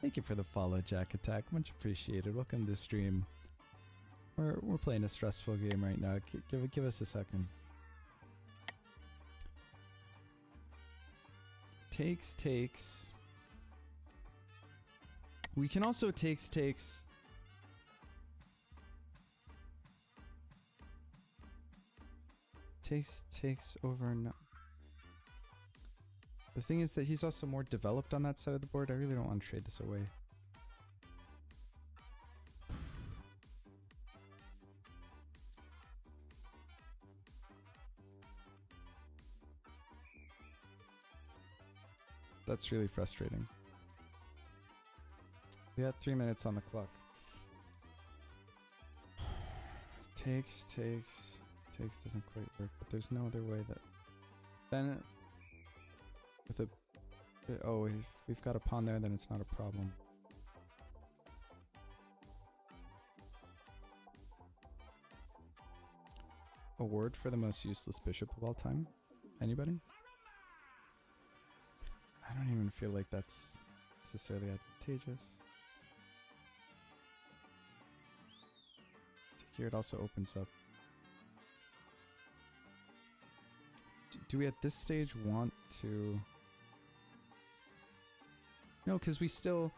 Thank you for the follow, Jack Attack. Much appreciated. Welcome to the stream. We're playing a stressful game right now. Give us a second. Takes. We can also takes. Takes over no. The thing is that he's also more developed on that side of the board. I really don't want to trade this away. That's really frustrating. We had 3 minutes on the clock. Takes doesn't quite work, but there's no other way that... Then... With a... Oh, if we've got a pawn there, then it's not a problem. Award for the most useless bishop of all time? Anybody? I don't even feel like that's necessarily advantageous. Take here, it also opens up. Do we at this stage want to... No, because we still...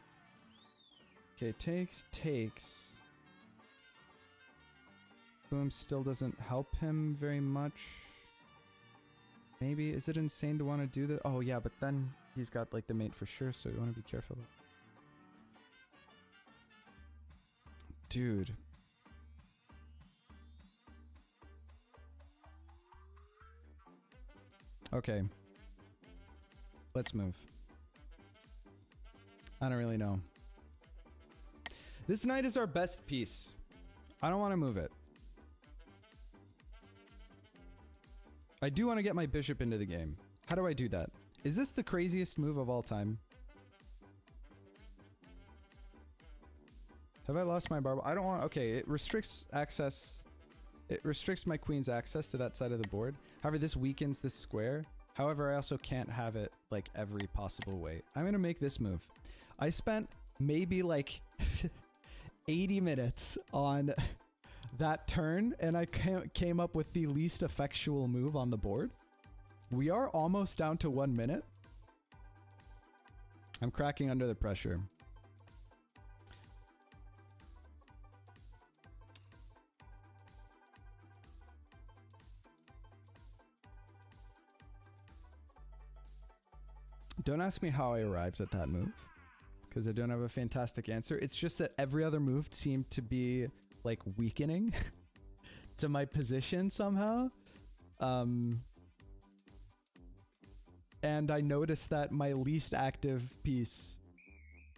Okay, takes. Boom still doesn't help him very much. Maybe, is it insane to want to do that? Oh yeah, but then he's got like the mate for sure, so you want to be careful. Dude. Okay. Let's move. I don't really know. This knight is our best piece. I don't want to move it. I do want to get my bishop into the game. How do I do that? Is this the craziest move of all time? Have I lost my barbell? I don't want... Okay, it restricts access. It restricts my queen's access to that side of the board. However, this weakens this square. However, I also can't have it like every possible way. I'm gonna make this move. I spent maybe like 80 minutes on that turn, and I came up with the least effectual move on the board. We are almost down to 1 minute. I'm cracking under the pressure. Don't ask me how I arrived at that move, because I don't have a fantastic answer. It's just that every other move seemed to be like weakening to my position somehow. And I noticed that my least active piece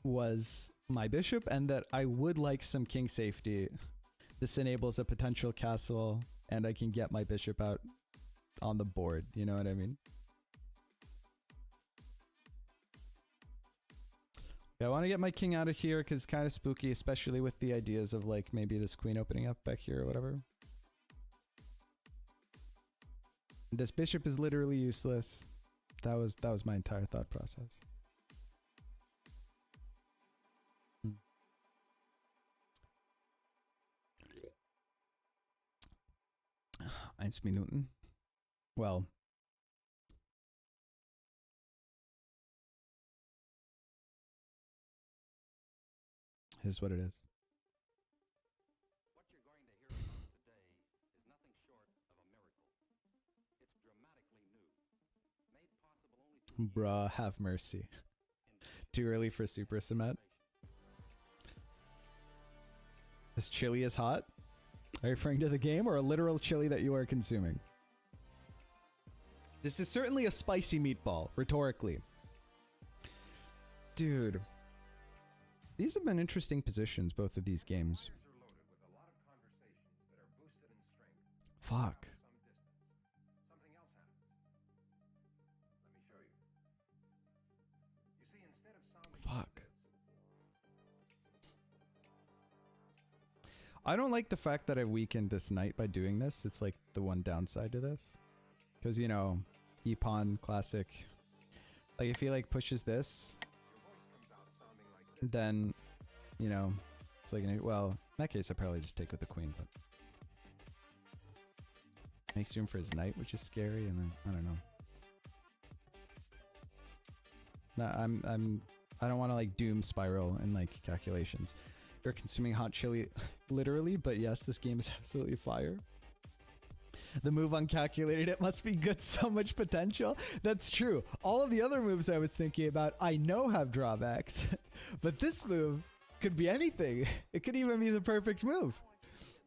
was my bishop, and that I would like some king safety. This enables a potential castle, and I can get my bishop out on the board. You know what I mean? I want to get my king out of here because it's kind of spooky, especially with the ideas of like maybe this queen opening up back here or whatever. This bishop is literally useless. That was my entire thought process. 1 Minuten. Well, here's what it is. What you're going to hear about today is nothing short of a miracle. It's dramatically new, made possible only through Bruh, have mercy. Too early for super cement. This chili is hot? Are you referring to the game or a literal chili that you are consuming? This is certainly a spicy meatball, rhetorically. Dude. These have been interesting positions, both of these games. Fuck. something else happens. Let me show you. You see, instead of sounding Fuck. I don't like the fact that I weakened this knight by doing this. It's like the one downside to this. Because, you know, E-Pawn, classic. Like, if he, like, pushes this, then, you know, it's like, well, in that case, I'd probably just take with the queen, but... Makes room for his knight, which is scary, and then, I don't know. No, I don't want to, like, doom spiral in, like, calculations. You're consuming hot chili, literally, but yes, this game is absolutely fire. The move uncalculated, it must be good, so much potential. That's true. All of the other moves I was thinking about, I know have drawbacks, but this move could be anything. It could even be the perfect move.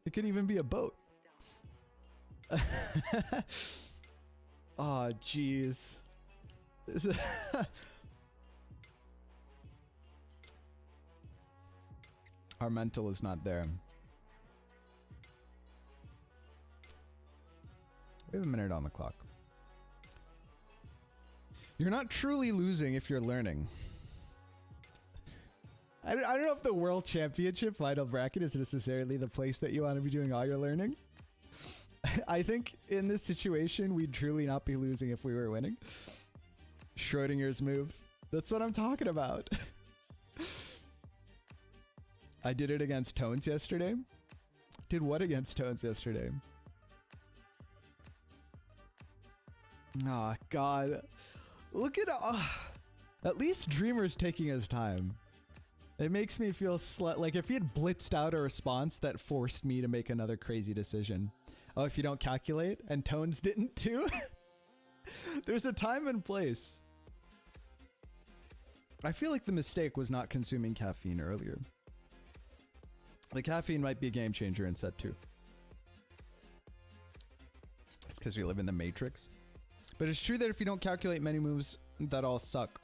It could even be a boat. Oh, jeez. Our mental is not there. We have a minute on the clock. You're not truly losing if you're learning. I don't know if the World Championship final bracket is necessarily the place that you want to be doing all your learning. I think in this situation, we'd truly not be losing if we were winning. Schrodinger's move. That's what I'm talking about. I did it against Tones yesterday. Did what against Tones yesterday? Oh, God. Look at least Dreamer's taking his time. It makes me feel like if he had blitzed out a response that forced me to make another crazy decision. Oh, if you don't calculate? And Tones didn't too? There's a time and place. I feel like the mistake was not consuming caffeine earlier. The caffeine might be a game changer in set 2. It's because we live in the Matrix. But it's true that if you don't calculate many moves, that all suck.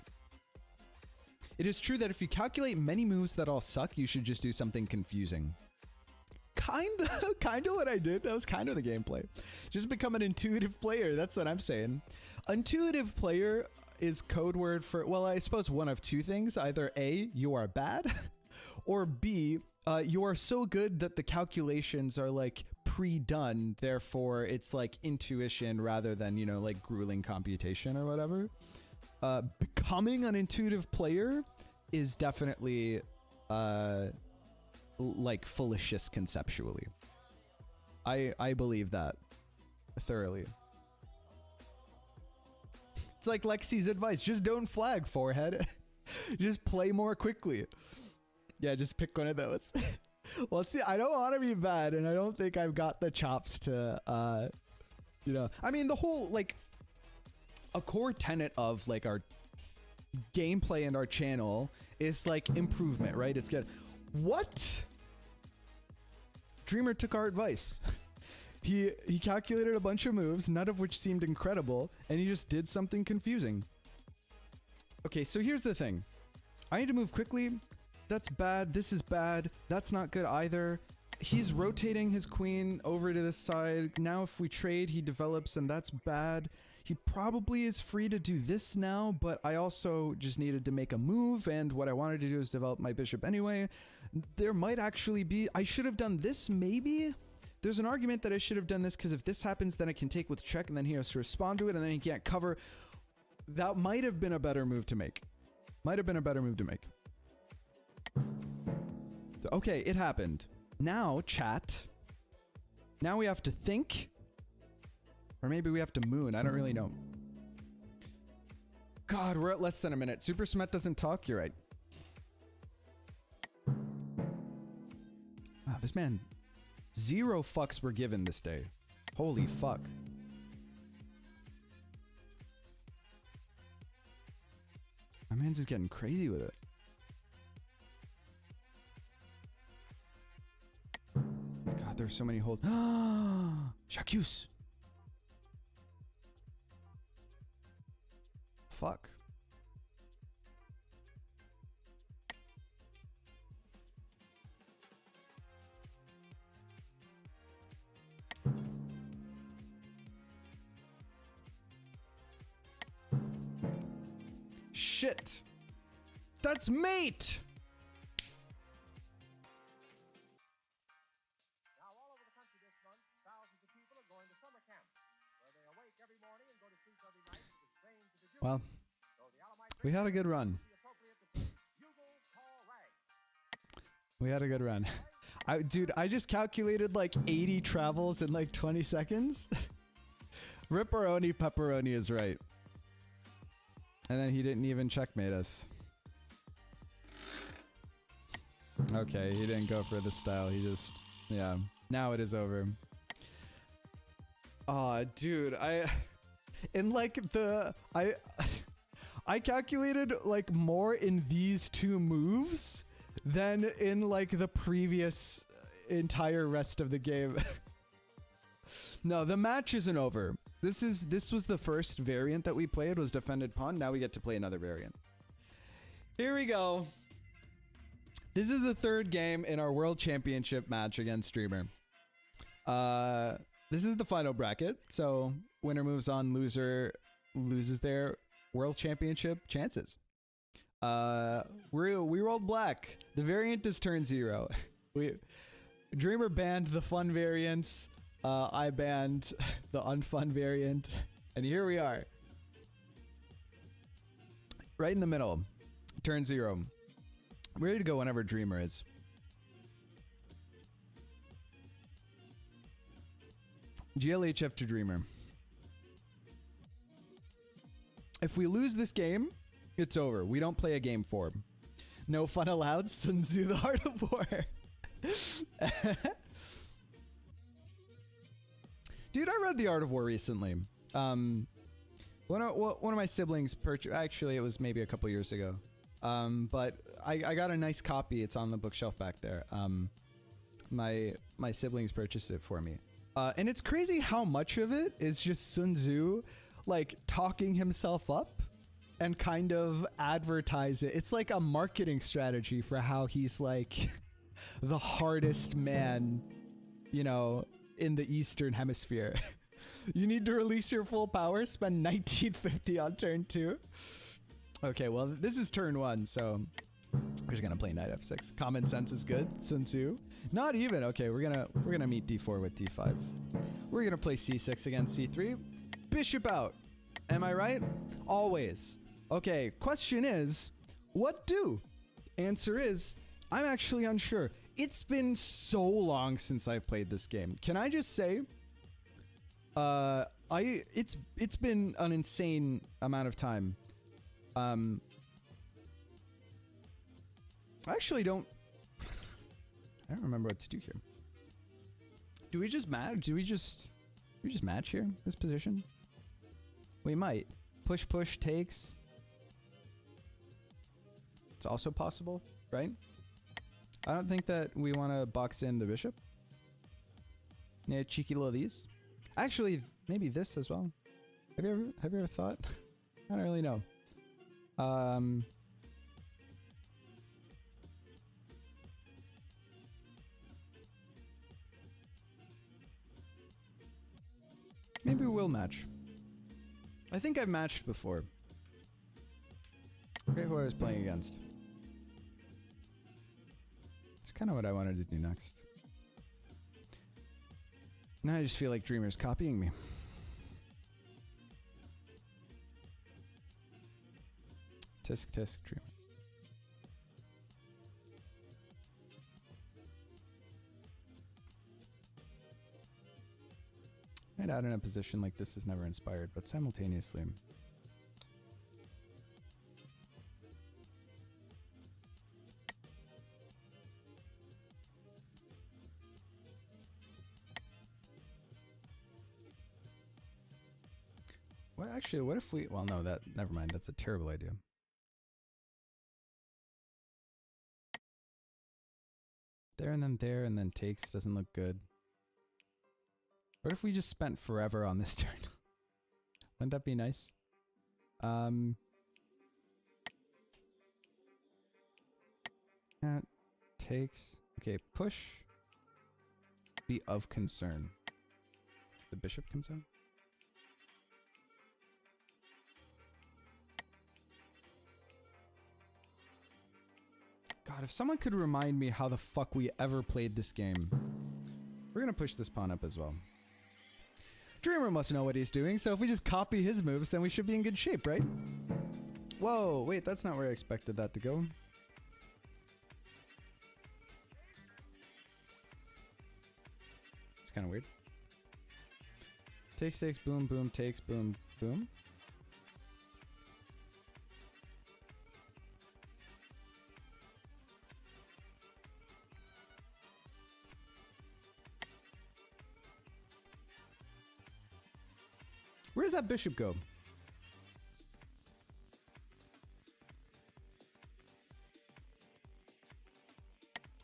It is true that if you calculate many moves that all suck, you should just do something confusing. Kinda what I did. That was kind of the gameplay. Just become an intuitive player. That's what I'm saying. Intuitive player is code word for, well, I suppose one of two things. Either A, you are bad, or B, you are so good that the calculations are like pre-done, therefore it's like intuition rather than, you know, like grueling computation or whatever. Becoming an intuitive player is definitely like fallacious conceptually. I believe that thoroughly. It's like Lexi's advice, just don't flag, forehead. Just play more quickly. Yeah, just pick one of those. Well, see, I don't want to be bad, and I don't think I've got the chops to, you know, I mean, the whole, like, a core tenet of, like, our gameplay and our channel is, like, improvement, right? It's good. What? Dreamer took our advice. He calculated a bunch of moves, none of which seemed incredible, and he just did something confusing. Okay, so here's the thing. I need to move quickly. That's bad. This is bad. That's not good either. He's rotating his queen over to this side. Now if we trade, he develops, and that's bad. He probably is free to do this now, but I also just needed to make a move, and what I wanted to do is develop my bishop anyway. There might actually be... I should have done this, maybe? There's an argument that I should have done this, because if this happens, then I can take with check, and then he has to respond to it, and then he can't cover. That might have been a better move to make. Might have been a better move to make. Okay, it happened. Now, chat. Now we have to think. Or maybe we have to moon. I don't really know. God, we're at less than a minute. Super Smet doesn't talk. You're right. Wow, this man... 0 fucks were given this day. Holy fuck. My man's just getting crazy with it. God, there's so many holds. J'accuse. Fuck. Shit. That's mate. Now, all over the country this month, thousands of people are going to summer camp, where they awake every morning and go to sleep every night with the strains of the bugle. Well, So the Alamite we had a good run. the appropriate to play bugle, call, rag. We had a good run. Dude, I just calculated like 80 travels in like 20 seconds. Ripperoni Pepperoni is right. And then he didn't even checkmate us. Okay, he didn't go for the style. He just... Yeah. Now it is over. Aw, dude, in like the... I calculated like more in these two moves than in like the previous entire rest of the game. No, the match isn't over. This was the first variant that we played, was defended pawn. Now we get to play another variant. Here we go. This is the third game in our World Championship match against Streamer. This is the final bracket, so winner moves on, loser loses their World Championship chances. We rolled black. The variant is turn 0. Dreamer banned the fun variants. I banned the unfun variant. And here we are. Right in the middle. Turn 0. I'm ready to go whenever Dreamer is. GLHF to Dreamer. If we lose this game, it's over. We don't play a game 4. No fun allowed. Sun Tzu, the Heart of War. Dude, I read The Art of War recently. One of my siblings purchased... Actually, it was maybe a couple years ago. But I got a nice copy. It's on the bookshelf back there. My siblings purchased it for me. And it's crazy how much of it is just Sun Tzu, like, talking himself up and kind of advertise it. It's like a marketing strategy for how he's, like, the hardest man, you know, in the Eastern Hemisphere. You need to release your full power, spend 1950 on turn 2. Okay, well, this is turn 1, so We're just gonna play knight f6. Common sense is good. Sun Tzu. Not even. Okay, we're gonna meet d4 with d5. We're gonna play c6 against c3. Bishop out. Am I right? Always. Okay. Question is, what do? Answer is, I'm actually unsure. It's been so long since I've played this game. Can I just say, it's been an insane amount of time. I actually don't remember what to do here. Do we just match? Do we just match here? This position? We might. Push, push, takes. It's also possible, right? I don't think that we want to box in the bishop. Yeah, cheeky little these. Actually, maybe this as well. Have you ever thought? I don't really know. Maybe we'll match. I think I've matched before. I forget who I was playing against. It's kind of what I wanted to do next. Now I just feel like Dreamer's copying me. Tisk tisk Dreamer. Right out in a position like this is never inspired, but simultaneously. Well, actually, what if we... Well, no, never mind. That's a terrible idea. There and then takes doesn't look good. What if we just spent forever on this turn? Wouldn't that be nice? That takes... Okay, push. Be of concern. The bishop concern? God, if someone could remind me how the fuck we ever played this game. We're gonna push this pawn up as well. Dreamer must know what he's doing, so if we just copy his moves, then we should be in good shape, right? Whoa, wait, that's not where I expected that to go. It's kind of weird. Takes, takes, boom, boom, takes, boom, boom. Where does that bishop go?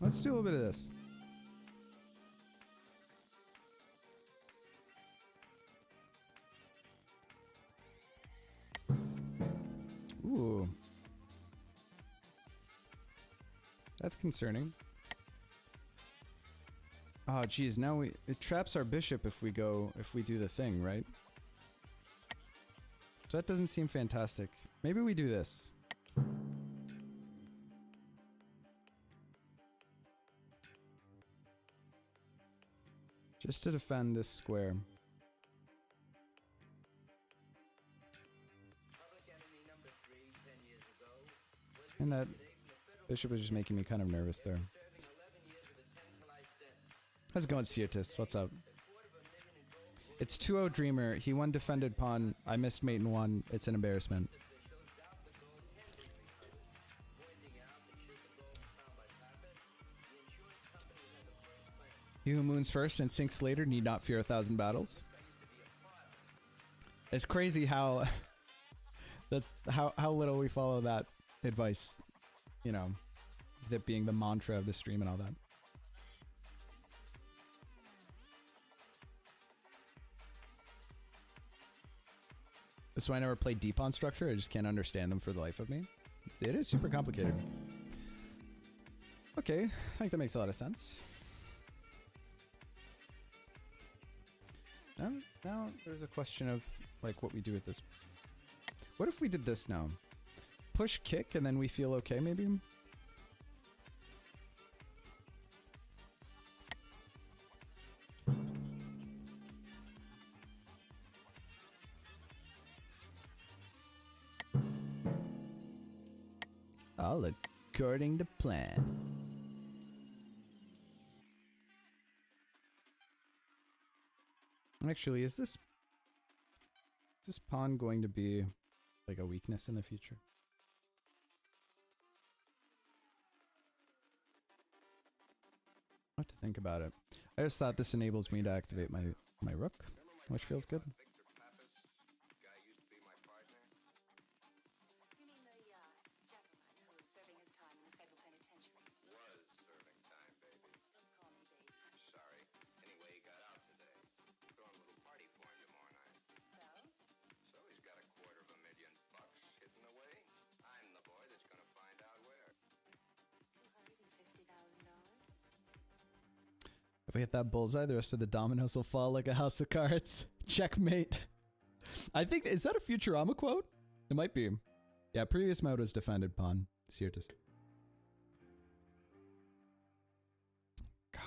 Let's do a little bit of this. Ooh. That's concerning. Oh, geez, now it traps our bishop if we do the thing, right? So that doesn't seem fantastic. Maybe we do this. Just to defend this square. And that bishop was just making me kind of nervous there. How's it going, Ciotis? What's up? It's 2-0 Dreamer. He won defended pawn. I missed mate in one. It's an embarrassment. He who moons first and sinks later need not fear 1,000 battles. It's crazy how that's how little we follow that advice, you know, that being the mantra of the stream and all that. This is why I never played D-pawn structure. I just can't understand them for the life of me. It is super complicated. Okay, I think that makes a lot of sense. Now there's a question of like what we do with this. What if we did this now? Push kick and then we feel okay maybe? All according to plan. Actually, is this pawn going to be like a weakness in the future? I have to think about it. I just thought this enables me to activate my rook, which feels good. If we hit that bullseye, the rest of the dominoes will fall like a house of cards. Checkmate. I think, is that a Futurama quote? It might be. Yeah, previous mode was defended pawn. Sirtis. God.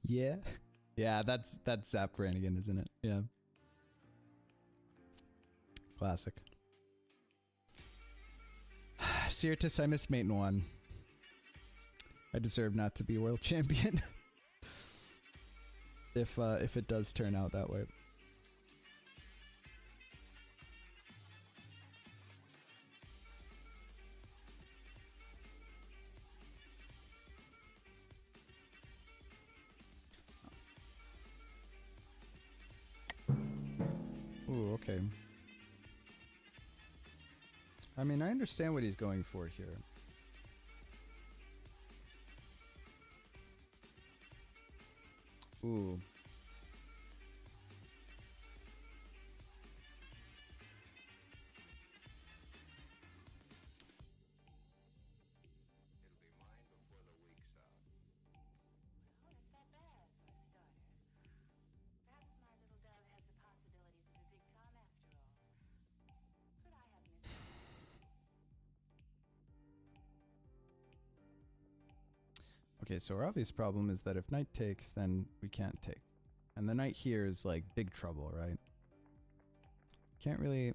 Yeah. Yeah, that's Zap Brannigan, isn't it? Yeah. Classic. Sirtis, I missed mate in one. I deserve not to be world champion. if it does turn out that way. Ooh, okay. I mean, I understand what he's going for here. Ooh. Okay, so our obvious problem is that if knight takes, then we can't take. And the knight here is like big trouble, right? Can't really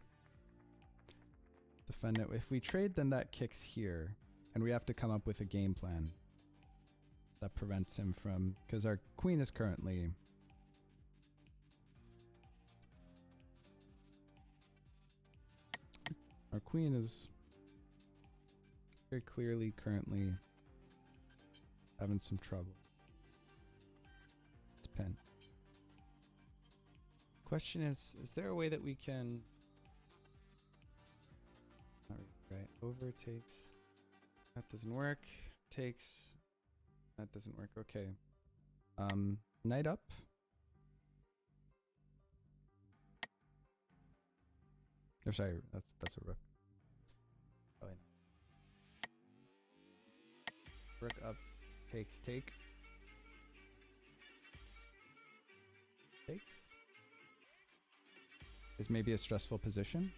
defend it. If we trade, then that kicks here. And we have to come up with a game plan that prevents him from... Because our queen is currently... Our queen is very clearly currently having some trouble. It's pin. Question is there a way that we can... Not right. Over takes. That doesn't work. Takes. That doesn't work. Okay. Knight up. Oh, sorry. That's a rook. Oh, I know. Rook up. Takes. Take. Takes. Is maybe a stressful position.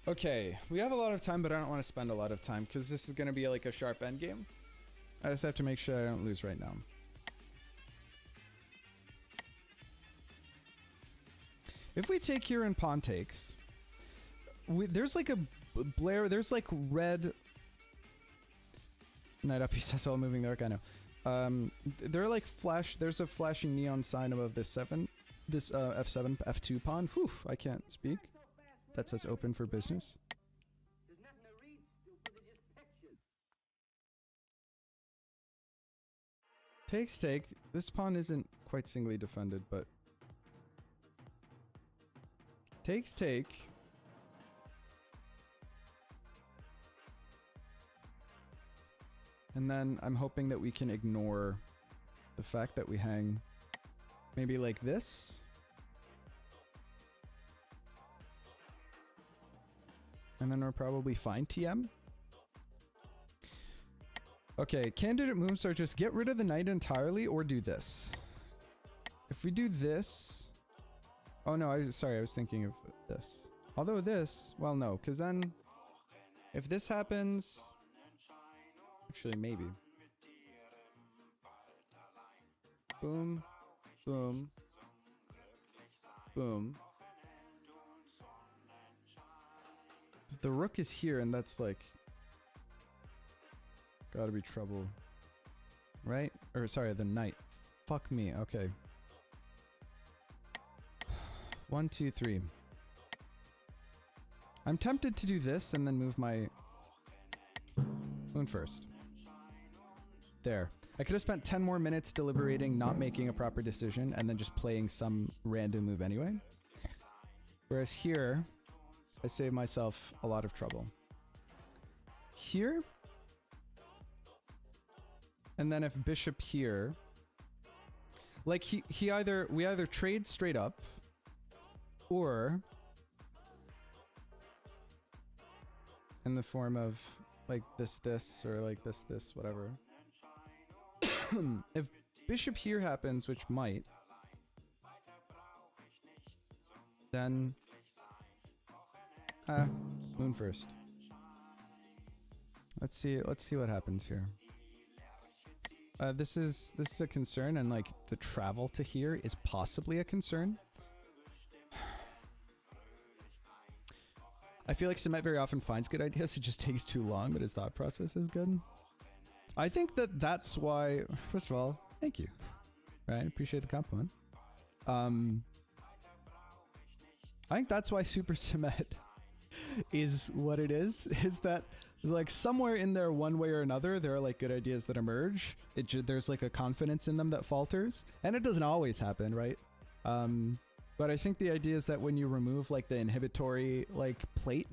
Okay, we have a lot of time, but I don't want to spend a lot of time because this is going to be like a sharp end game. I just have to make sure I don't lose right now. If we take here and pawn takes, there's like a Blair, there's like red... Knight up, he says while moving the rook, I know. There are like there's a flashing neon sign above this f7, f2 pawn. Whew, I can't speak. That says open for business. Takes take. This pawn isn't quite singly defended, but... Takes take. And then I'm hoping that we can ignore the fact that we hang maybe like this. And then we're probably fine, TM. Okay, candidate moves are just get rid of the knight entirely or do this. If we do this... Oh no, sorry, I was thinking of this. Although this... Well, no, because then... If this happens... Actually, maybe. Boom, boom, boom. The rook is here, and that's like gotta be trouble, right? Or sorry, the knight. Fuck me. Okay. 1, 2, 3. I'm tempted to do this and then move my moon first. There. I could have spent 10 more minutes deliberating, not making a proper decision, and then just playing some random move anyway. Whereas here, I save myself a lot of trouble. Here, and then if bishop here, like we either trade straight up, or in the form of like this, or like this, whatever. If bishop here happens, which might, then moon first. Let's see what happens here. This is a concern, and like the travel to here is possibly a concern. I feel like Semet very often finds good ideas, it just takes too long, but his thought process is good. I think that's why, first of all, thank you. Right, appreciate the compliment. I think that's why Super Semet is what it is that like somewhere in there, one way or another, there are like good ideas that emerge. There's like a confidence in them that falters, and it doesn't always happen, right? But I think the idea is that when you remove like the inhibitory like plate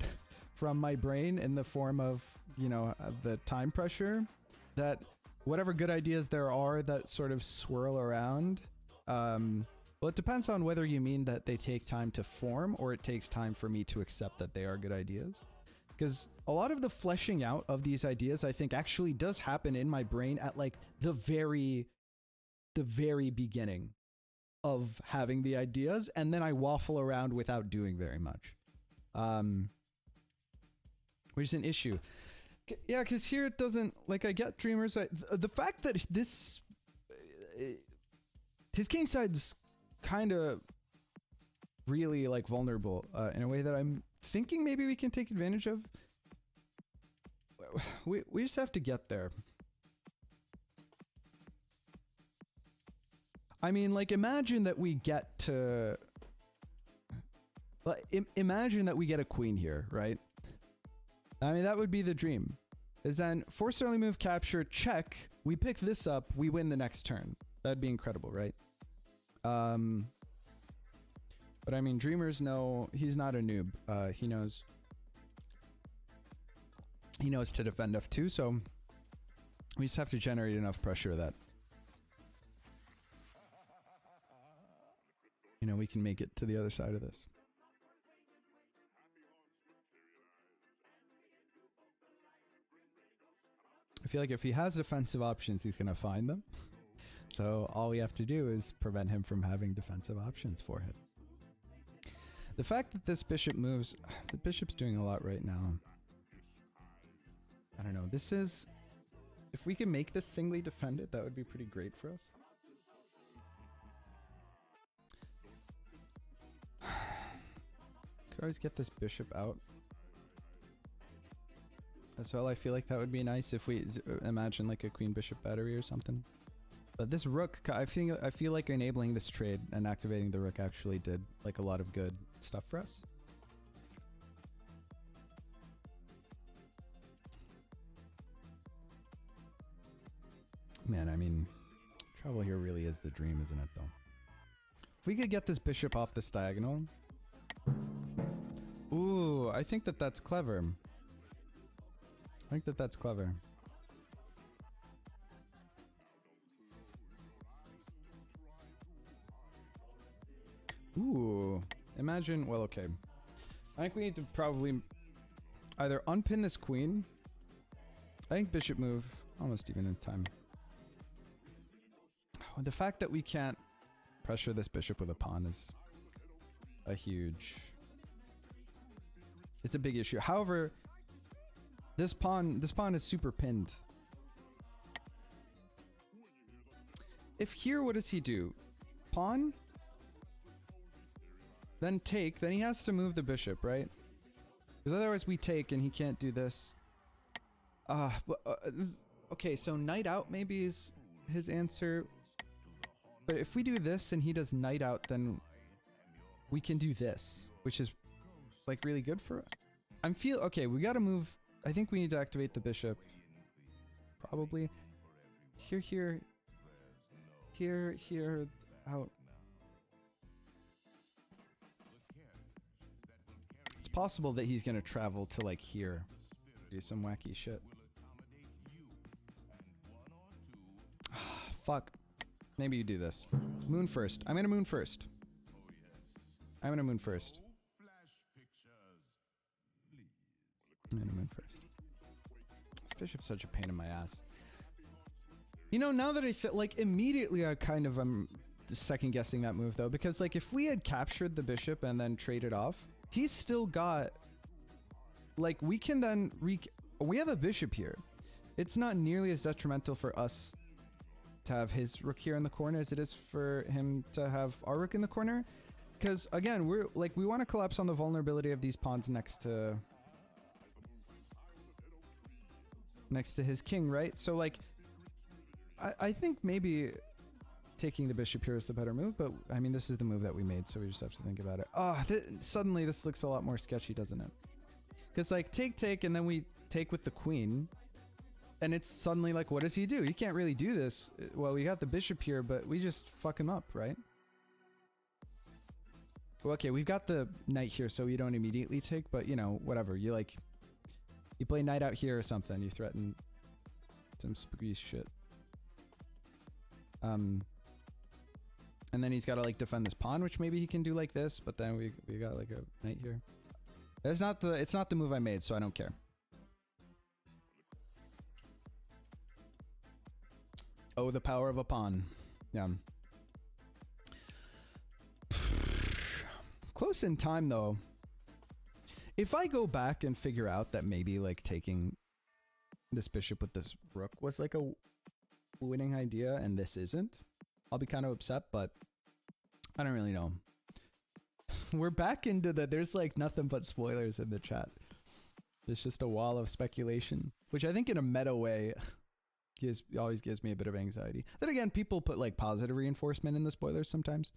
from my brain in the form of, you know, the time pressure, that whatever good ideas there are that sort of swirl around, well, it depends on whether you mean that they take time to form or it takes time for me to accept that they are good ideas. Because a lot of the fleshing out of these ideas, I think, actually does happen in my brain at like the very beginning of having the ideas, and then I waffle around without doing very much. Which is an issue. Yeah, because here it doesn't, like, I get Dreamers. The fact that this, his king side's kind of really like vulnerable in a way that I'm thinking maybe we can take advantage of. We just have to get there. I mean, like, imagine that we get to, like, imagine that we get a queen here, right? I mean, that would be the dream. Is then force early move, capture, check. We pick this up, we win the next turn. That'd be incredible, right? But I mean, Dreamers know he's not a noob. He knows to defend f2, so we just have to generate enough pressure that, you know, we can make it to the other side of this. I feel like if he has defensive options, he's going to find them. So all we have to do is prevent him from having defensive options for him. The fact that this bishop moves, the bishop's doing a lot right now. I don't know. This is, if we can make this singly defended, that would be pretty great for us. Could always get this bishop out as well. I feel like that would be nice if we imagine like a queen bishop battery or something. But this rook, I feel like enabling this trade and activating the rook actually did like a lot of good stuff for us. Man, I mean, travel here really is the dream, isn't it, though? If we could get this bishop off this diagonal. Ooh, I think that that's clever. I think that that's clever. Ooh, imagine, well, okay. I think we need to probably either unpin this queen. I think bishop move, almost even in time. The fact that we can't pressure this bishop with a pawn is a huge... It's a big issue. However, this pawn is super pinned. if here, what does he do? Pawn? Then take, then he has to move the bishop, right? Because otherwise we take and he can't do this. Okay, so knight out maybe is his answer. But if we do this and he does knight out, then we can do this, which is like really good for... okay, we gotta move. I think we need to activate the bishop. Probably. Here, out. It's possible that he's gonna travel to like here. Do some wacky shit. Fuck. Maybe you do this. Moon first. I'm gonna moon first. I'm gonna moon first. I'm gonna moon first. This bishop's such a pain in my ass. You know, now that I feel like immediately I kind of am second guessing that move though, because like if we had captured the bishop and then traded off, he's still got like we can then we have a bishop here. It's not nearly as detrimental for us to have his rook here in the corner as it is for him to have our rook in the corner, because again we're like we want to collapse on the vulnerability of these pawns next to his king, right? So like I think maybe taking the bishop here is the better move, but I mean this is the move that we made, so we just have to think about it. Suddenly this looks a lot more sketchy, doesn't it? Because like take and then we take with the queen, and it's suddenly like, what does he do? He can't really do this. Well, we got the bishop here, but we just fuck him up, right? Well, okay, we've got the knight here, so we don't immediately take, but you know, whatever. You play knight out here or something. You threaten some spooky shit. And then he's got to like defend this pawn, which maybe he can do like this, but then we got like a knight here. It's not the move I made, so I don't care. Oh, the power of a pawn. Yeah. Close in time though. If I go back and figure out that maybe like taking this bishop with this rook was like a winning idea and this isn't, I'll be kind of upset, but I don't really know. We're back into there's like nothing but spoilers in the chat. There's just a wall of speculation, which I think in a meta way always gives me a bit of anxiety. Then again, people put like positive reinforcement in the spoilers sometimes.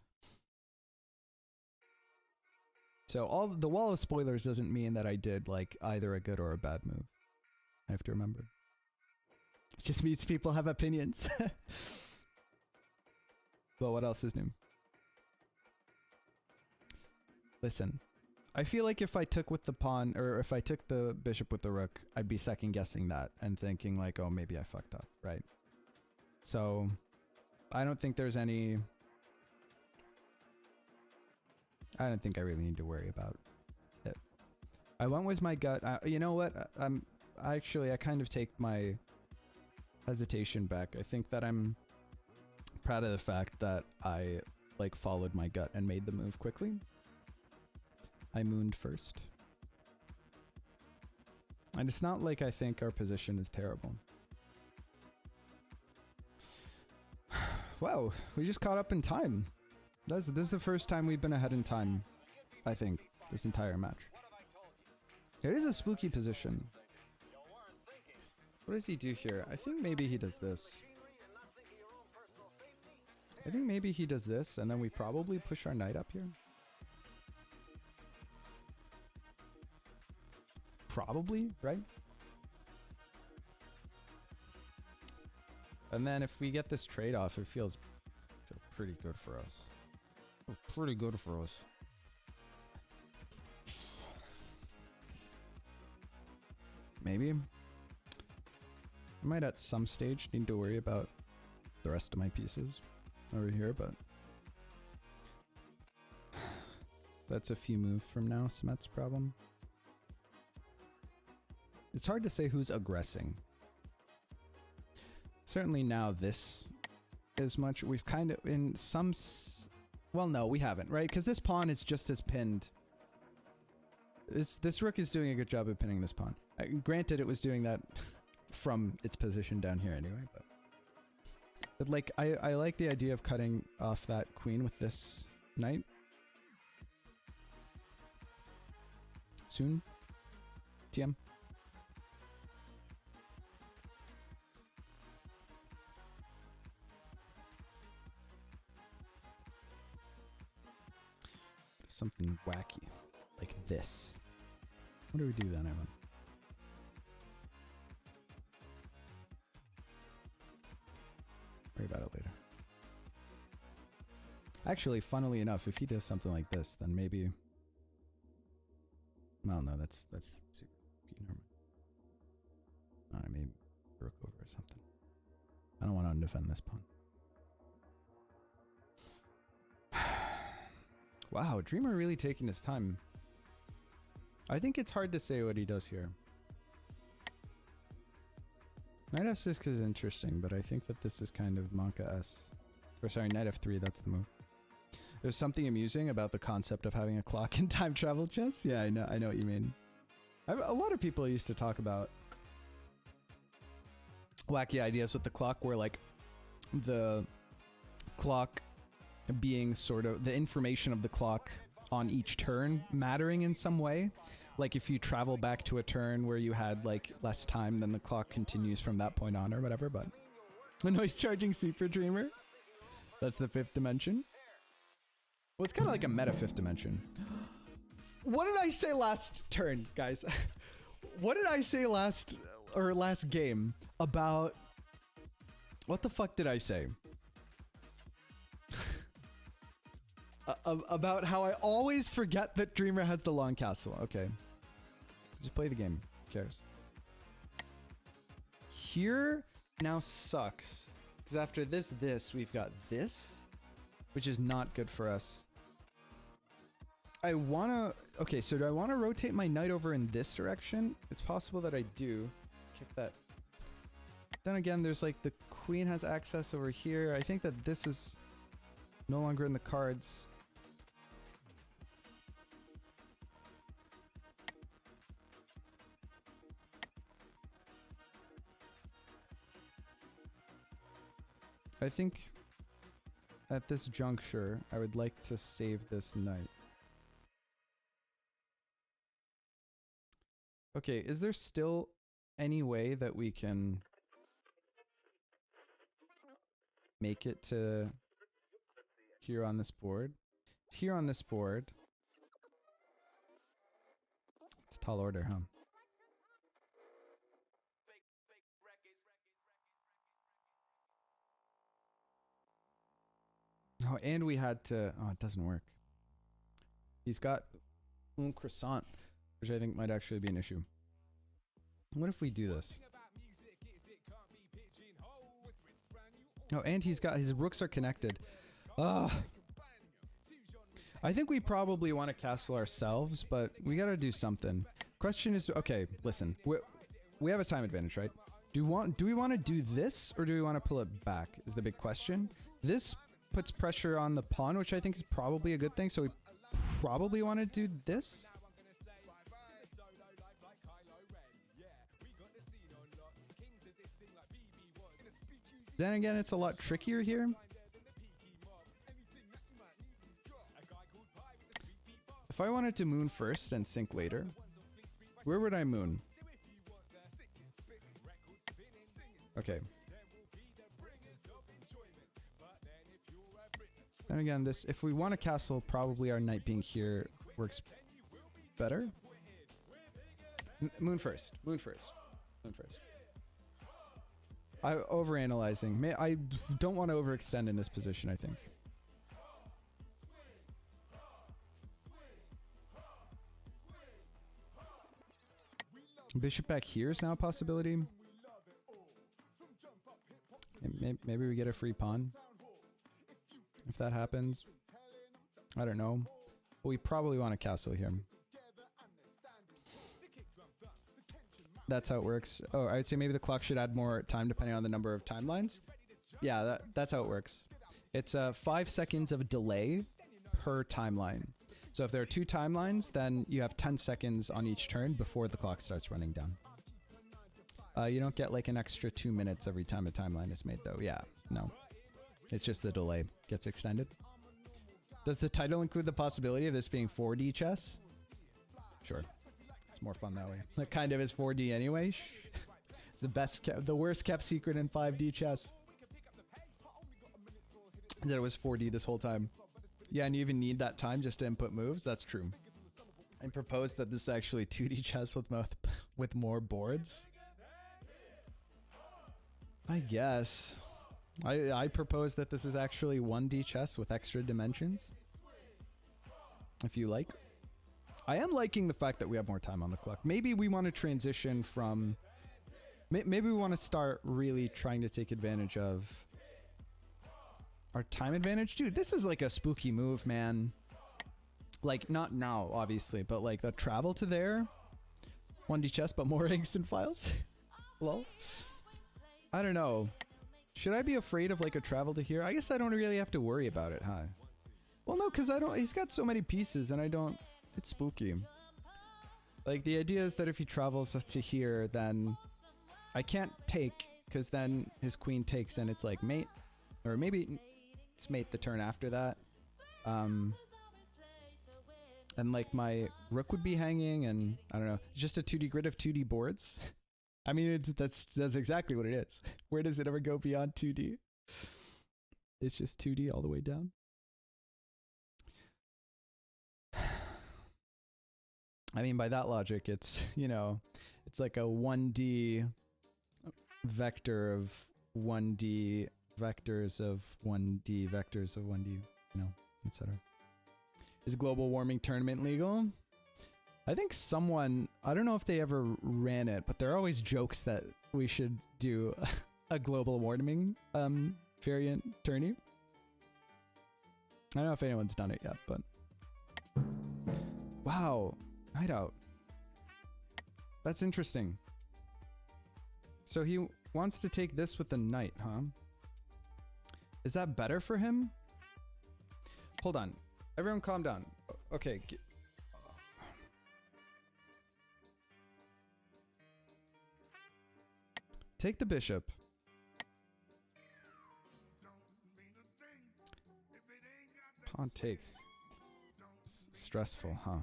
So the wall of spoilers doesn't mean that I did like either a good or a bad move. I have to remember. It just means people have opinions. Well, what else is new? Listen, I feel like if I took with the pawn, or if I took the bishop with the rook, I'd be second guessing that and thinking like, oh, maybe I fucked up, right? So I don't think there's any... I don't think I really need to worry about it. I went with my gut. You know what? I kind of take my hesitation back. I think that I'm proud of the fact that I like followed my gut and made the move quickly. I mooned first. And it's not like I think our position is terrible. Wow, we just caught up in time. This is the first time we've been ahead in time, I think, this entire match. It is a spooky position. What does he do here? I think maybe he does this. I think maybe he does this, and then we probably push our knight up here. Probably, right? And then if we get this trade-off, it feels pretty good for us. Pretty good for us. Maybe. I might at some stage need to worry about the rest of my pieces over here, but that's a few moves from now, Smet's problem. It's hard to say who's aggressing. Certainly now this is much. We've kind of in some... well, no, we haven't, right? Because this pawn is just as pinned. This rook is doing a good job of pinning this pawn. Granted, it was doing that from its position down here anyway, But like, I like the idea of cutting off that queen with this knight. Soon? TM? Something wacky. Like this. What do we do then, Evan? Worry about it later. Actually, funnily enough, if he does something like this, then maybe... Well, no, that's super... Never mind. I don't know, maybe rook over or something. I don't want to undefend this pawn. Wow, Dreamer really taking his time. I think it's hard to say what he does here. Knight f6 is interesting, but I think that this is kind of Monka S. Or sorry, Knight f3, that's the move. There's something amusing about the concept of having a clock in time travel chess. Yeah, I know what you mean. A lot of people used to talk about wacky ideas with the clock where like the clock being sort of the information of the clock on each turn mattering in some way. Like if you travel back to a turn where you had like less time, then the clock continues from that point on or whatever. But a noise charging Super Dreamer. That's the fifth dimension. Well, it's kind of like a meta fifth dimension. What did I say last turn, guys? What did I say last game about... What the fuck did I say? About how I always forget that Dreamer has the long castle. Okay. Just play the game. Who cares? Here now sucks. Because after this, we've got this. Which is not good for us. I wanna... Okay, so do I want to rotate my knight over in this direction? It's possible that I do. Kick that. Then again, there's like the queen has access over here. I think that this is no longer in the cards. I think at this juncture, I would like to save this knight. Okay, is there still any way that we can make it to here on this board? Here on this board. It's tall order, huh? Oh, and we had to... Oh, it doesn't work. He's got un croissant, which I think might actually be an issue. What if we do this? Oh, and he's got... His rooks are connected. Ugh. I think we probably want to castle ourselves, but we gotta do something. Question is... Okay, listen. We have a time advantage, right? Do we want to do this, or do we want to pull it back, is the big question. This puts pressure on the pawn, which I think is probably a good thing, so we probably want to do this. Then again, it's a lot trickier here. If I wanted to moon first and sink later, where would I moon? Okay. Then again, this, if we want a castle, probably our knight being here works better. Moon first. Moon first. Moon first. I'm overanalyzing. I don't want to overextend in this position, I think. Bishop back here is now a possibility. Maybe we get a free pawn. If that happens. I don't know. But we probably want a castle here. That's how it works. Oh, I'd say maybe the clock should add more time depending on the number of timelines. Yeah, that's how it works. It's 5 seconds of delay per timeline. So if there are 2 timelines, then you have 10 seconds on each turn before the clock starts running down. You don't get like an extra 2 minutes every time a timeline is made though. Yeah, no. It's just the delay gets extended. Does the title include the possibility of this being 4D chess? Sure. It's more fun that way. That kind of is 4D anyway. It's the best kept, the worst kept secret in 5D chess. That it was 4D this whole time. Yeah, and you even need that time just to input moves. That's true. I proposed that this is actually 2D chess with more boards. I guess. I propose that this is actually 1D chess with extra dimensions. If you like. I am liking the fact that we have more time on the clock. Maybe we want to transition from... Maybe we want to start really trying to take advantage of our time advantage. Dude, this is like a spooky move, man. Like, not now, obviously, but like the travel to there. 1D chess, but more inks and files. Lol. I don't know. Should I be afraid of like a travel to here? I guess I don't really have to worry about it, huh? Well, no, because I don't... He's got so many pieces and I don't... It's spooky. Like, the idea is that if he travels to here, then I can't take, because then his queen takes and it's like mate. Or maybe it's mate the turn after that. And like my rook would be hanging and I don't know. It's just a 2D grid of 2D boards. I mean, that's exactly what it is. Where does it ever go beyond 2D? It's just 2D all the way down. I mean, by that logic, it's, you know, it's like a 1D vector of 1D vectors of 1D vectors of 1D, you know, etc. Is global warming tournament legal? I think someone, I don't know if they ever ran it, but there are always jokes that we should do a global warming variant tourney. I don't know if anyone's done it yet, but... Wow. Night out. That's interesting. So he wants to take this with the knight, huh? Is that better for him? Hold on. Everyone calm down. Okay. Take the bishop. Pawn takes. It's stressful, huh?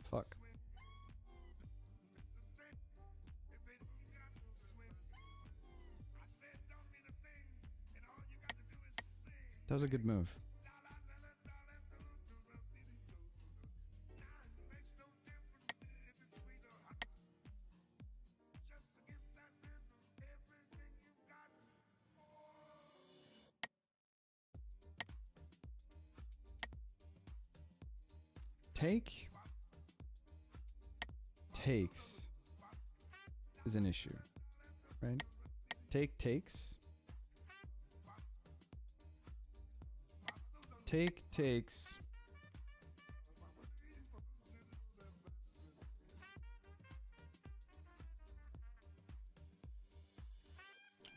Fuck. That was a good move. Take takes is an issue, right? Take takes. Take takes.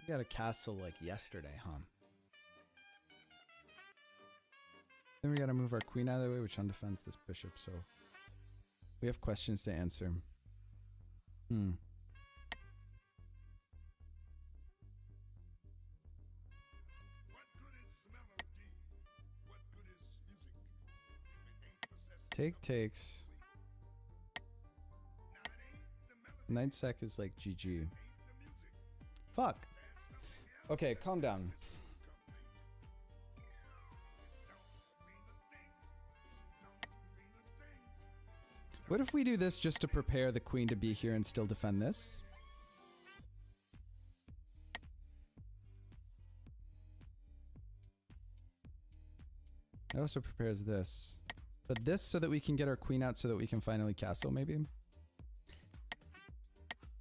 We got a castle like yesterday, huh? Then we gotta move our queen out of the way, which undefends this bishop, so we have questions to answer. Hmm. Take takes. Knight sec is like GG. Fuck. Okay, calm down. What if we do this just to prepare the queen to be here and still defend this? It also prepares this. But this so that we can get our queen out so that we can finally castle, maybe?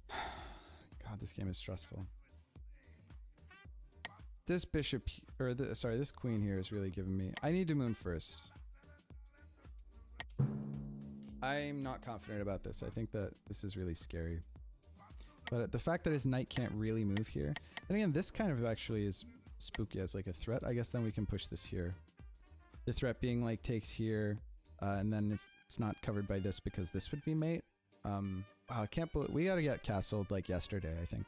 God, this game is stressful. This bishop, or sorry, this queen here is really giving me... I need to moon first. I'm not confident about this. I think that this is really scary. But the fact that his knight can't really move here... And again, this kind of actually is spooky as like a threat. I guess then we can push this here. The threat being like takes here, and then if it's not covered by this because this would be mate. Wow, I can't believe we gotta get castled like yesterday, I think.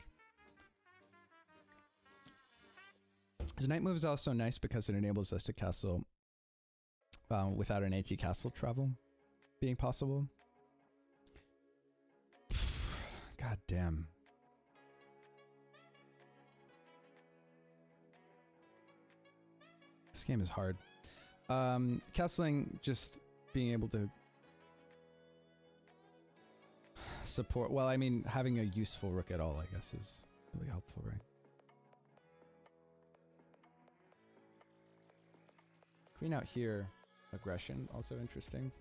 His knight move is also nice because it enables us to castle without an AT castle travel being possible. God damn. This game is hard. Castling, just being able to support, well, I mean, having a useful rook at all, I guess, is really helpful, right? Queen out here, aggression, also interesting.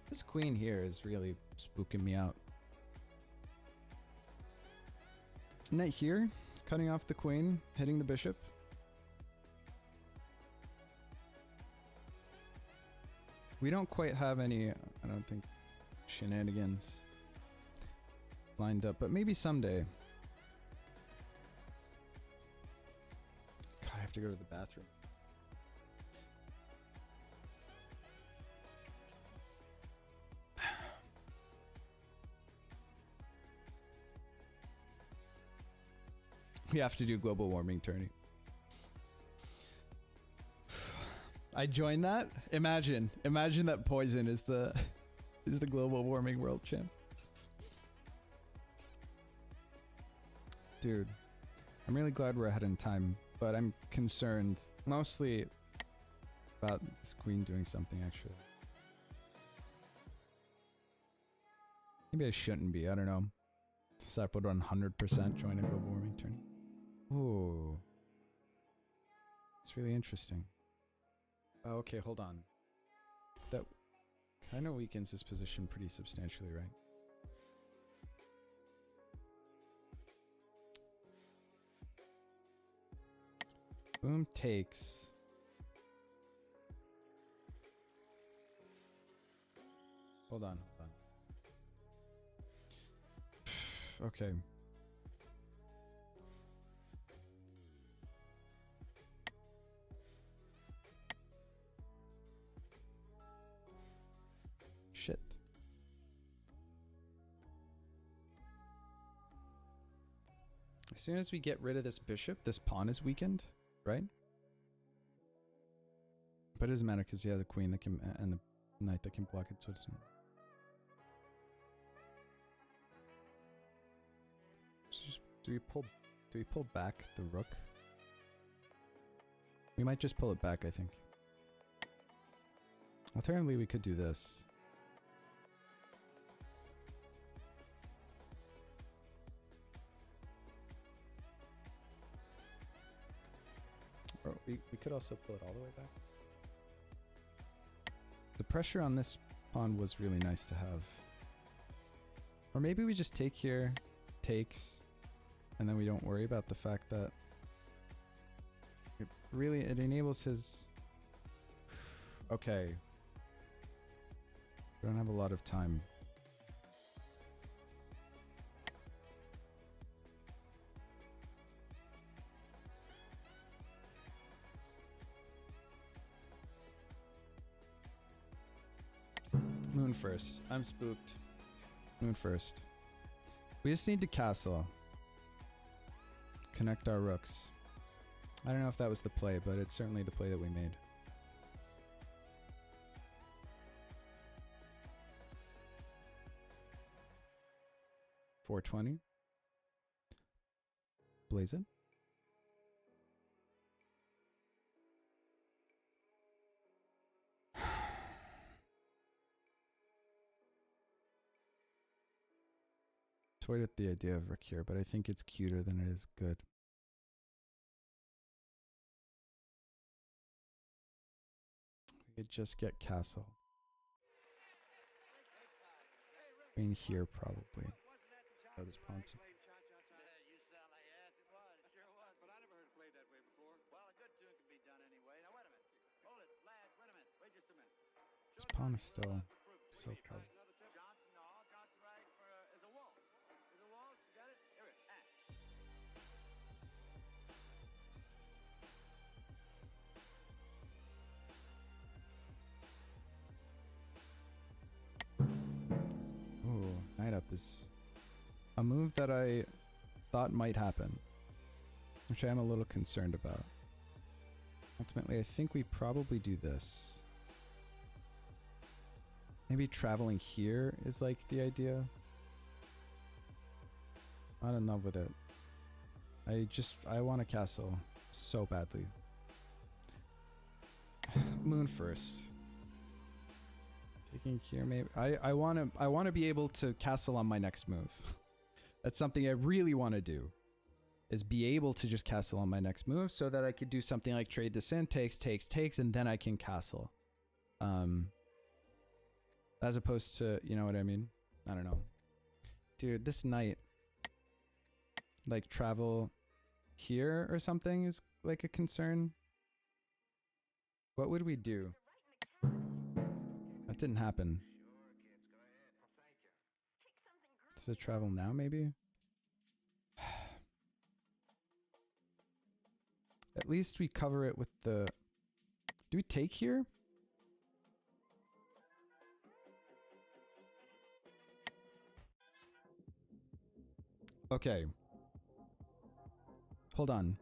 This queen here is really spooking me out. Knight here, cutting off the queen, hitting the bishop. We don't quite have any, I don't think, shenanigans lined up, but maybe someday. God, I have to go to the bathroom. We have to do global warming tourney. I joined that. Imagine that Poison is the global warming world champ. Dude, I'm really glad we're ahead in time, but I'm concerned mostly about this queen doing something actually. Maybe I shouldn't be, I don't know. Sap would 100% join a global warming tourney. Ooh. It's really interesting. Oh, okay, hold on. That kind of weakens his position pretty substantially, right? Boom takes. Hold on. Okay. Shit. As soon as we get rid of this bishop, this pawn is weakened, right? But it doesn't matter because he has a queen that can and the knight that can block it, so it's just, do we pull back the rook? We might just pull it back, I think. Alternatively, we could do this. Or we could also pull it all the way back. The pressure on this pawn was really nice to have. Or maybe we just take here, takes, and then we don't worry about the fact that it enables his... Okay. We don't have a lot of time. Moon first. I'm spooked. Moon first. We just need to castle. Connect our rooks. I don't know if that was the play, but it's certainly the play that we made. $420. Blaze it. Toyed with the idea of rook here, but I think it's cuter than it is good. We could just get castle. Queen here, probably. Oh, this pawn's... This pawn is still so covered. knight up is a move that I thought might happen, which I am a little concerned about. Ultimately, I think we probably do this. Maybe traveling here is like the idea. Not in love with it. I want a castle so badly. Moon first. Taking here, maybe. I want to be able to castle on my next move. That's something I really want to do. Is be able to just castle on my next move so that I could do something like trade this in, takes, and then I can castle. As opposed to, you know what I mean? I don't know. Dude, this knight, like travel here or something is like a concern. What would we do? That didn't happen. Does it travel now, maybe? At least we cover it with the... Do we take here? Okay. Hold on.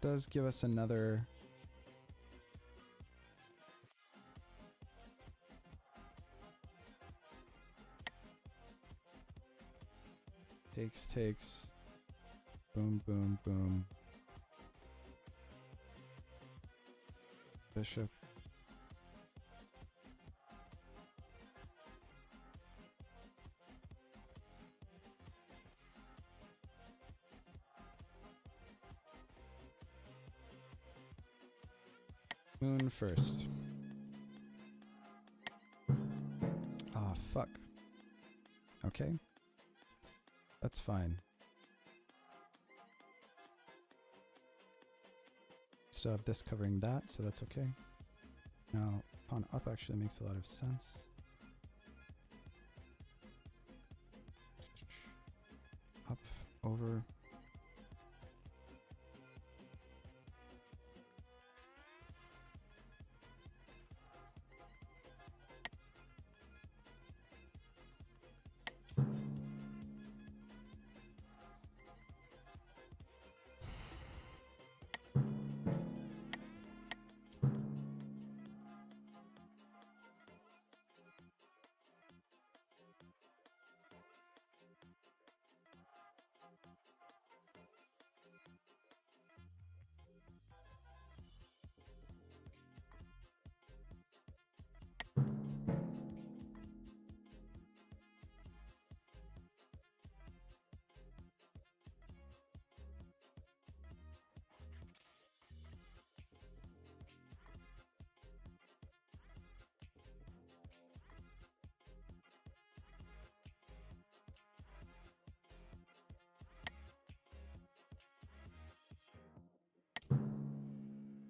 Does give us another... Takes. Boom, boom, boom. Bishop. Moon first. Ah, fuck. Okay. That's fine. Still have this covering that, so that's okay. Now, pawn up actually makes a lot of sense. Up, over.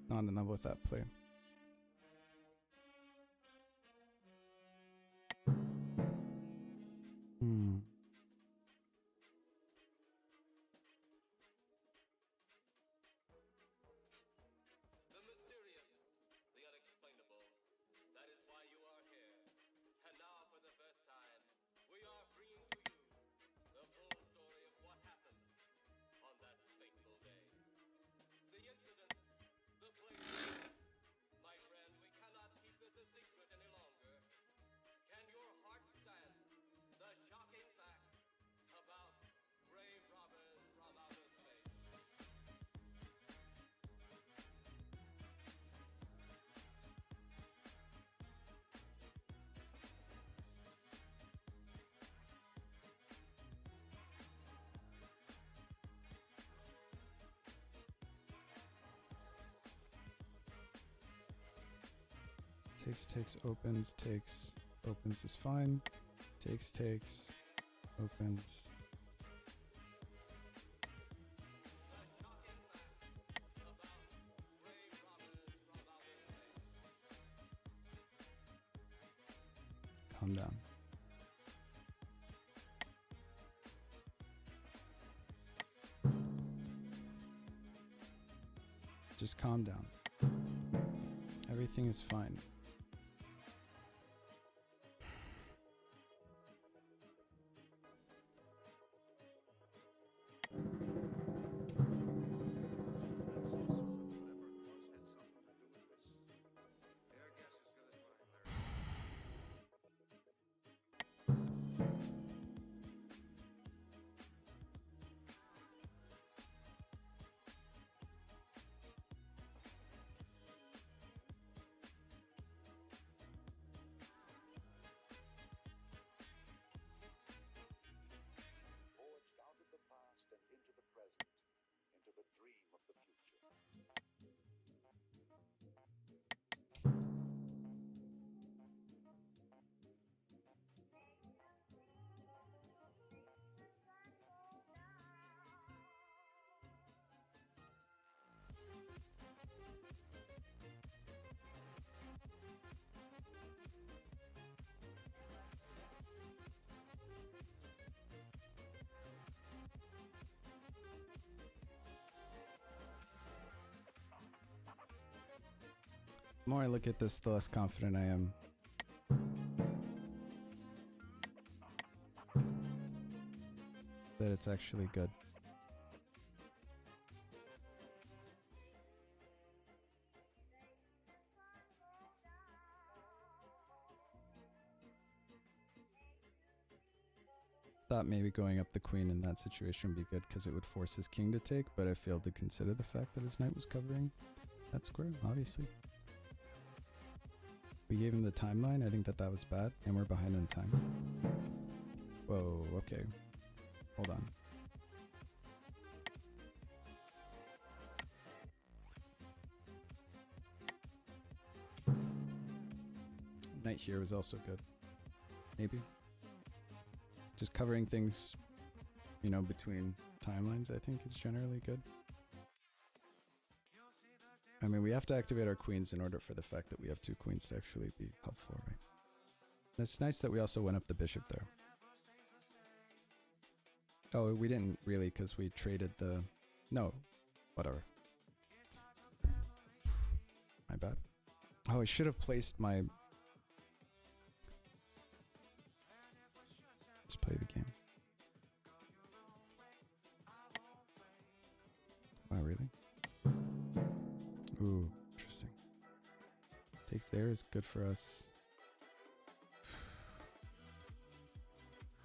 Not in love with that play. The mysterious, the unexplainable. That is why you are here. And now, for the first time, we are bringing to you the full story of what happened on that fateful day. The incidents, the places. My friend, we cannot keep this a secret any longer. Can your heart stand the shocking facts about grave robbers from outer space? Takes, opens, opens is fine. Takes, opens. Calm down. Just calm down. Everything is fine. Forged out of the past and into the present, into the dream of the future. The more I look at this, the less confident I am. That it's actually good. Thought maybe going up the queen in that situation would be good because it would force his king to take, but I failed to consider the fact that his knight was covering that square, obviously. We gave him the timeline. I think that that was bad, and we're behind in time. Whoa, okay. Hold on. Knight here was also good. Maybe. Just covering things, you know, between timelines, I think is generally good. I mean, we have to activate our queens in order for the fact that we have 2 queens to actually be helpful, right? And it's nice that we also went up the bishop there. Oh, we didn't really because we traded the... No, whatever. My bad. Oh, I should have placed my... Just play the game. Wow, really? Ooh, interesting. Takes there is good for us.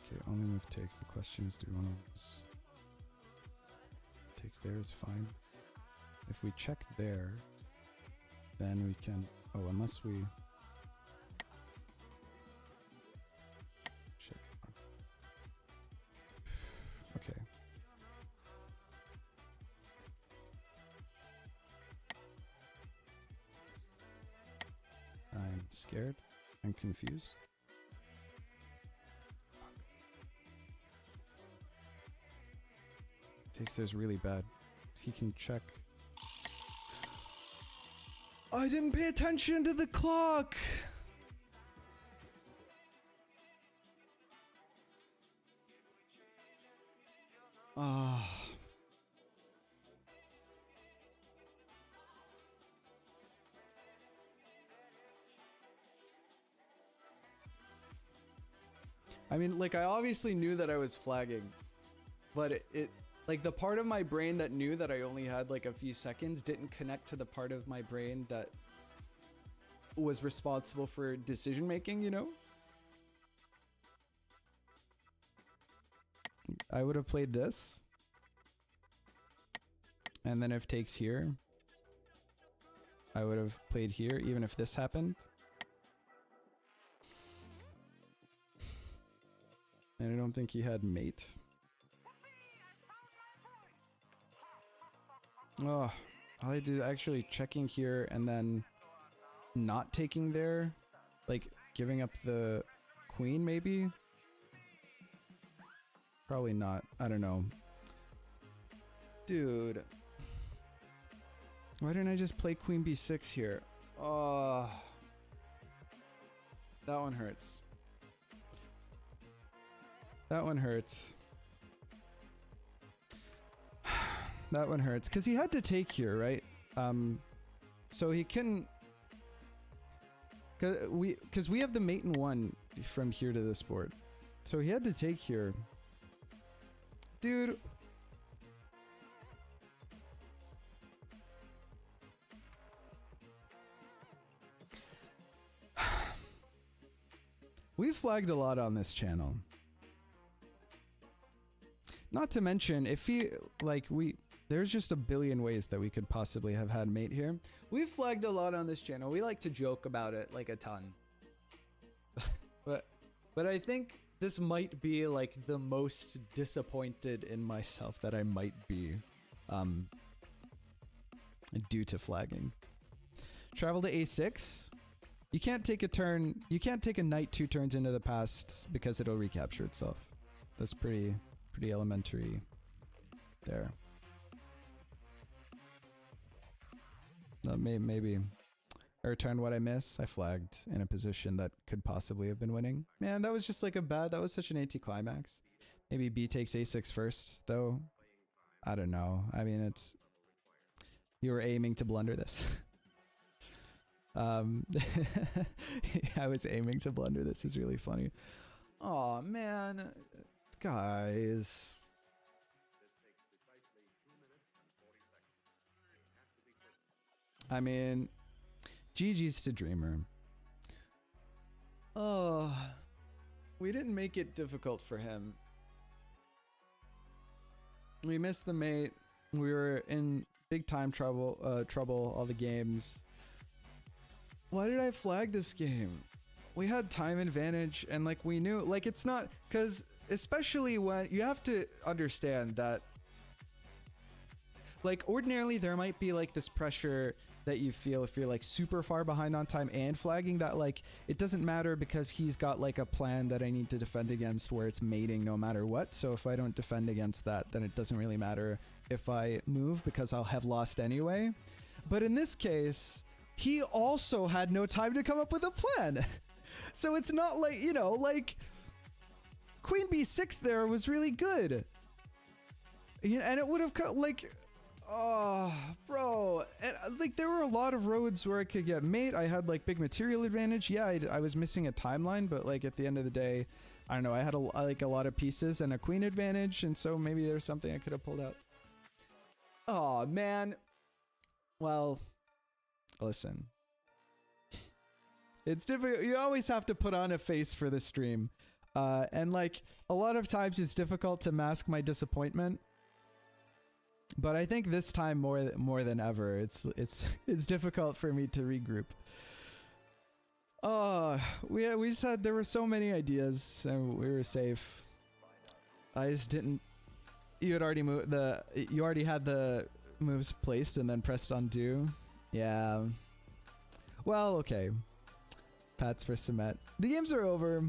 Okay, only move takes. The question is, do we want to... Takes there is fine. If we check there, then we can... Oh, unless we... Shit. Okay. I'm scared. I'm confused. Takes there's really bad. He can check. I didn't pay attention to the clock! Ah. I mean, like, I obviously knew that I was flagging, but it like, the part of my brain that knew that I only had, like, a few seconds didn't connect to the part of my brain that was responsible for decision making, you know? I would have played this. And then if takes here, I would have played here, even if this happened. And I don't think he had mate. Oh, all I did actually checking here and then not taking there, like giving up the queen maybe? Probably not. I don't know. Dude. Why didn't I just play queen b6 here? Oh. That one hurts. That one hurts. That one hurts. Because he had to take here, right? So he couldn't... Because we have the mate in 1 from here to this board. So he had to take here. Dude. We've flagged a lot on this channel. Not to mention, if he, like, there's just a billion ways that we could possibly have had mate here. We've flagged a lot on this channel. We like to joke about it, like, a ton. But I think this might be, like, the most disappointed in myself that I might be, due to flagging. Travel to A6. You can't take a turn, you can't take a knight 2 turns into the past because it'll recapture itself. That's pretty elementary there. No, maybe. I returned what I miss. I flagged in a position that could possibly have been winning. Man, that was just like that was such an anti-climax. Maybe B takes A6 first, though. I don't know. I mean, you were aiming to blunder this. I was aiming to blunder this. Is really funny. Oh man, guys. I mean, GG's to Dreamer. Oh, we didn't make it difficult for him. We missed the mate. We were in big time trouble all the games. Why did I flag this game? We had time advantage and like we knew, like it's not, because especially when you have to understand that like ordinarily there might be like this pressure that you feel if you're like super far behind on time and flagging, that like it doesn't matter because he's got like a plan that I need to defend against where it's mating no matter what. So if I don't defend against that, then it doesn't really matter if I move because I'll have lost anyway. But in this case, he also had no time to come up with a plan. So it's not like, you know, like Queen B6 there was really good. And it would have like, oh, bro. And, like there were a lot of roads where I could get mate. I had like big material advantage. Yeah, I was missing a timeline, but like at the end of the day, I don't know. I had like a lot of pieces and a queen advantage. And so maybe there's something I could have pulled out. Oh, man. Well, listen. It's difficult. You always have to put on a face for the stream. And like a lot of times it's difficult to mask my disappointment. But I think this time more than ever, it's difficult for me to regroup. We just had, there were so many ideas and we were safe. I just didn't. You had already moved you already had the moves placed and then pressed undo. Yeah. Well, okay. Pats for Sumet. The games are over.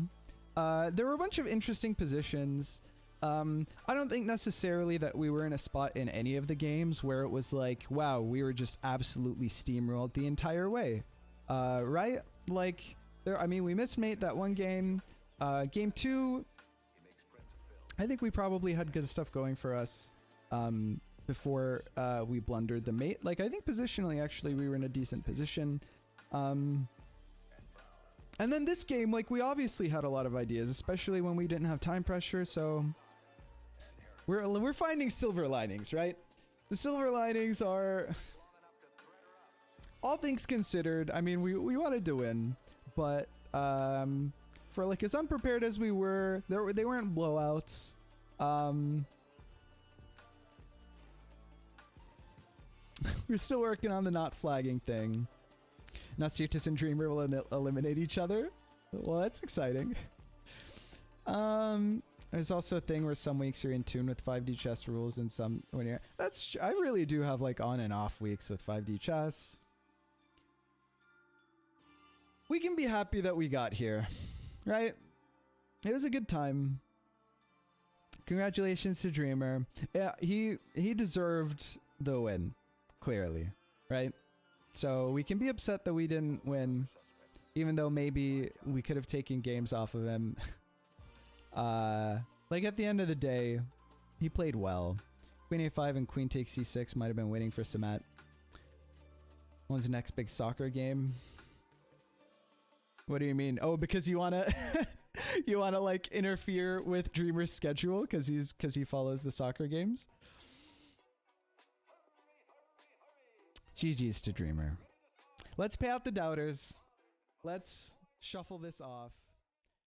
There were a bunch of interesting positions. I don't think necessarily that we were in a spot in any of the games where it was like, wow, we were just absolutely steamrolled the entire way. Right? Like, I mean, we missed mate that one game. Game 2, I think we probably had good stuff going for us before we blundered the mate. Like, I think positionally, actually, we were in a decent position. And then this game, like, we obviously had a lot of ideas, especially when we didn't have time pressure, so we're finding silver linings, right? The silver linings are, all things considered, I mean, we wanted to win, but for like as unprepared as we were, they weren't blowouts. We're still working on the not flagging thing. Nasutis and Dreamer will eliminate each other. Well, that's exciting. There's also a thing where some weeks you're in tune with 5D chess rules and some when you're... I really do have like on and off weeks with 5D chess. We can be happy that we got here, right? It was a good time. Congratulations to Dreamer. Yeah, he deserved the win, clearly, right? So we can be upset that we didn't win, even though maybe we could have taken games off of him. Like at the end of the day, he played well. Queen A5 and Queen takes C6 might have been waiting for Samet. When's the next big soccer game? What do you mean? Oh, because you wanna you wanna like interfere with Dreamer's schedule because he follows the soccer games. GG's to Dreamer. Let's pay out the doubters. Let's shuffle this off.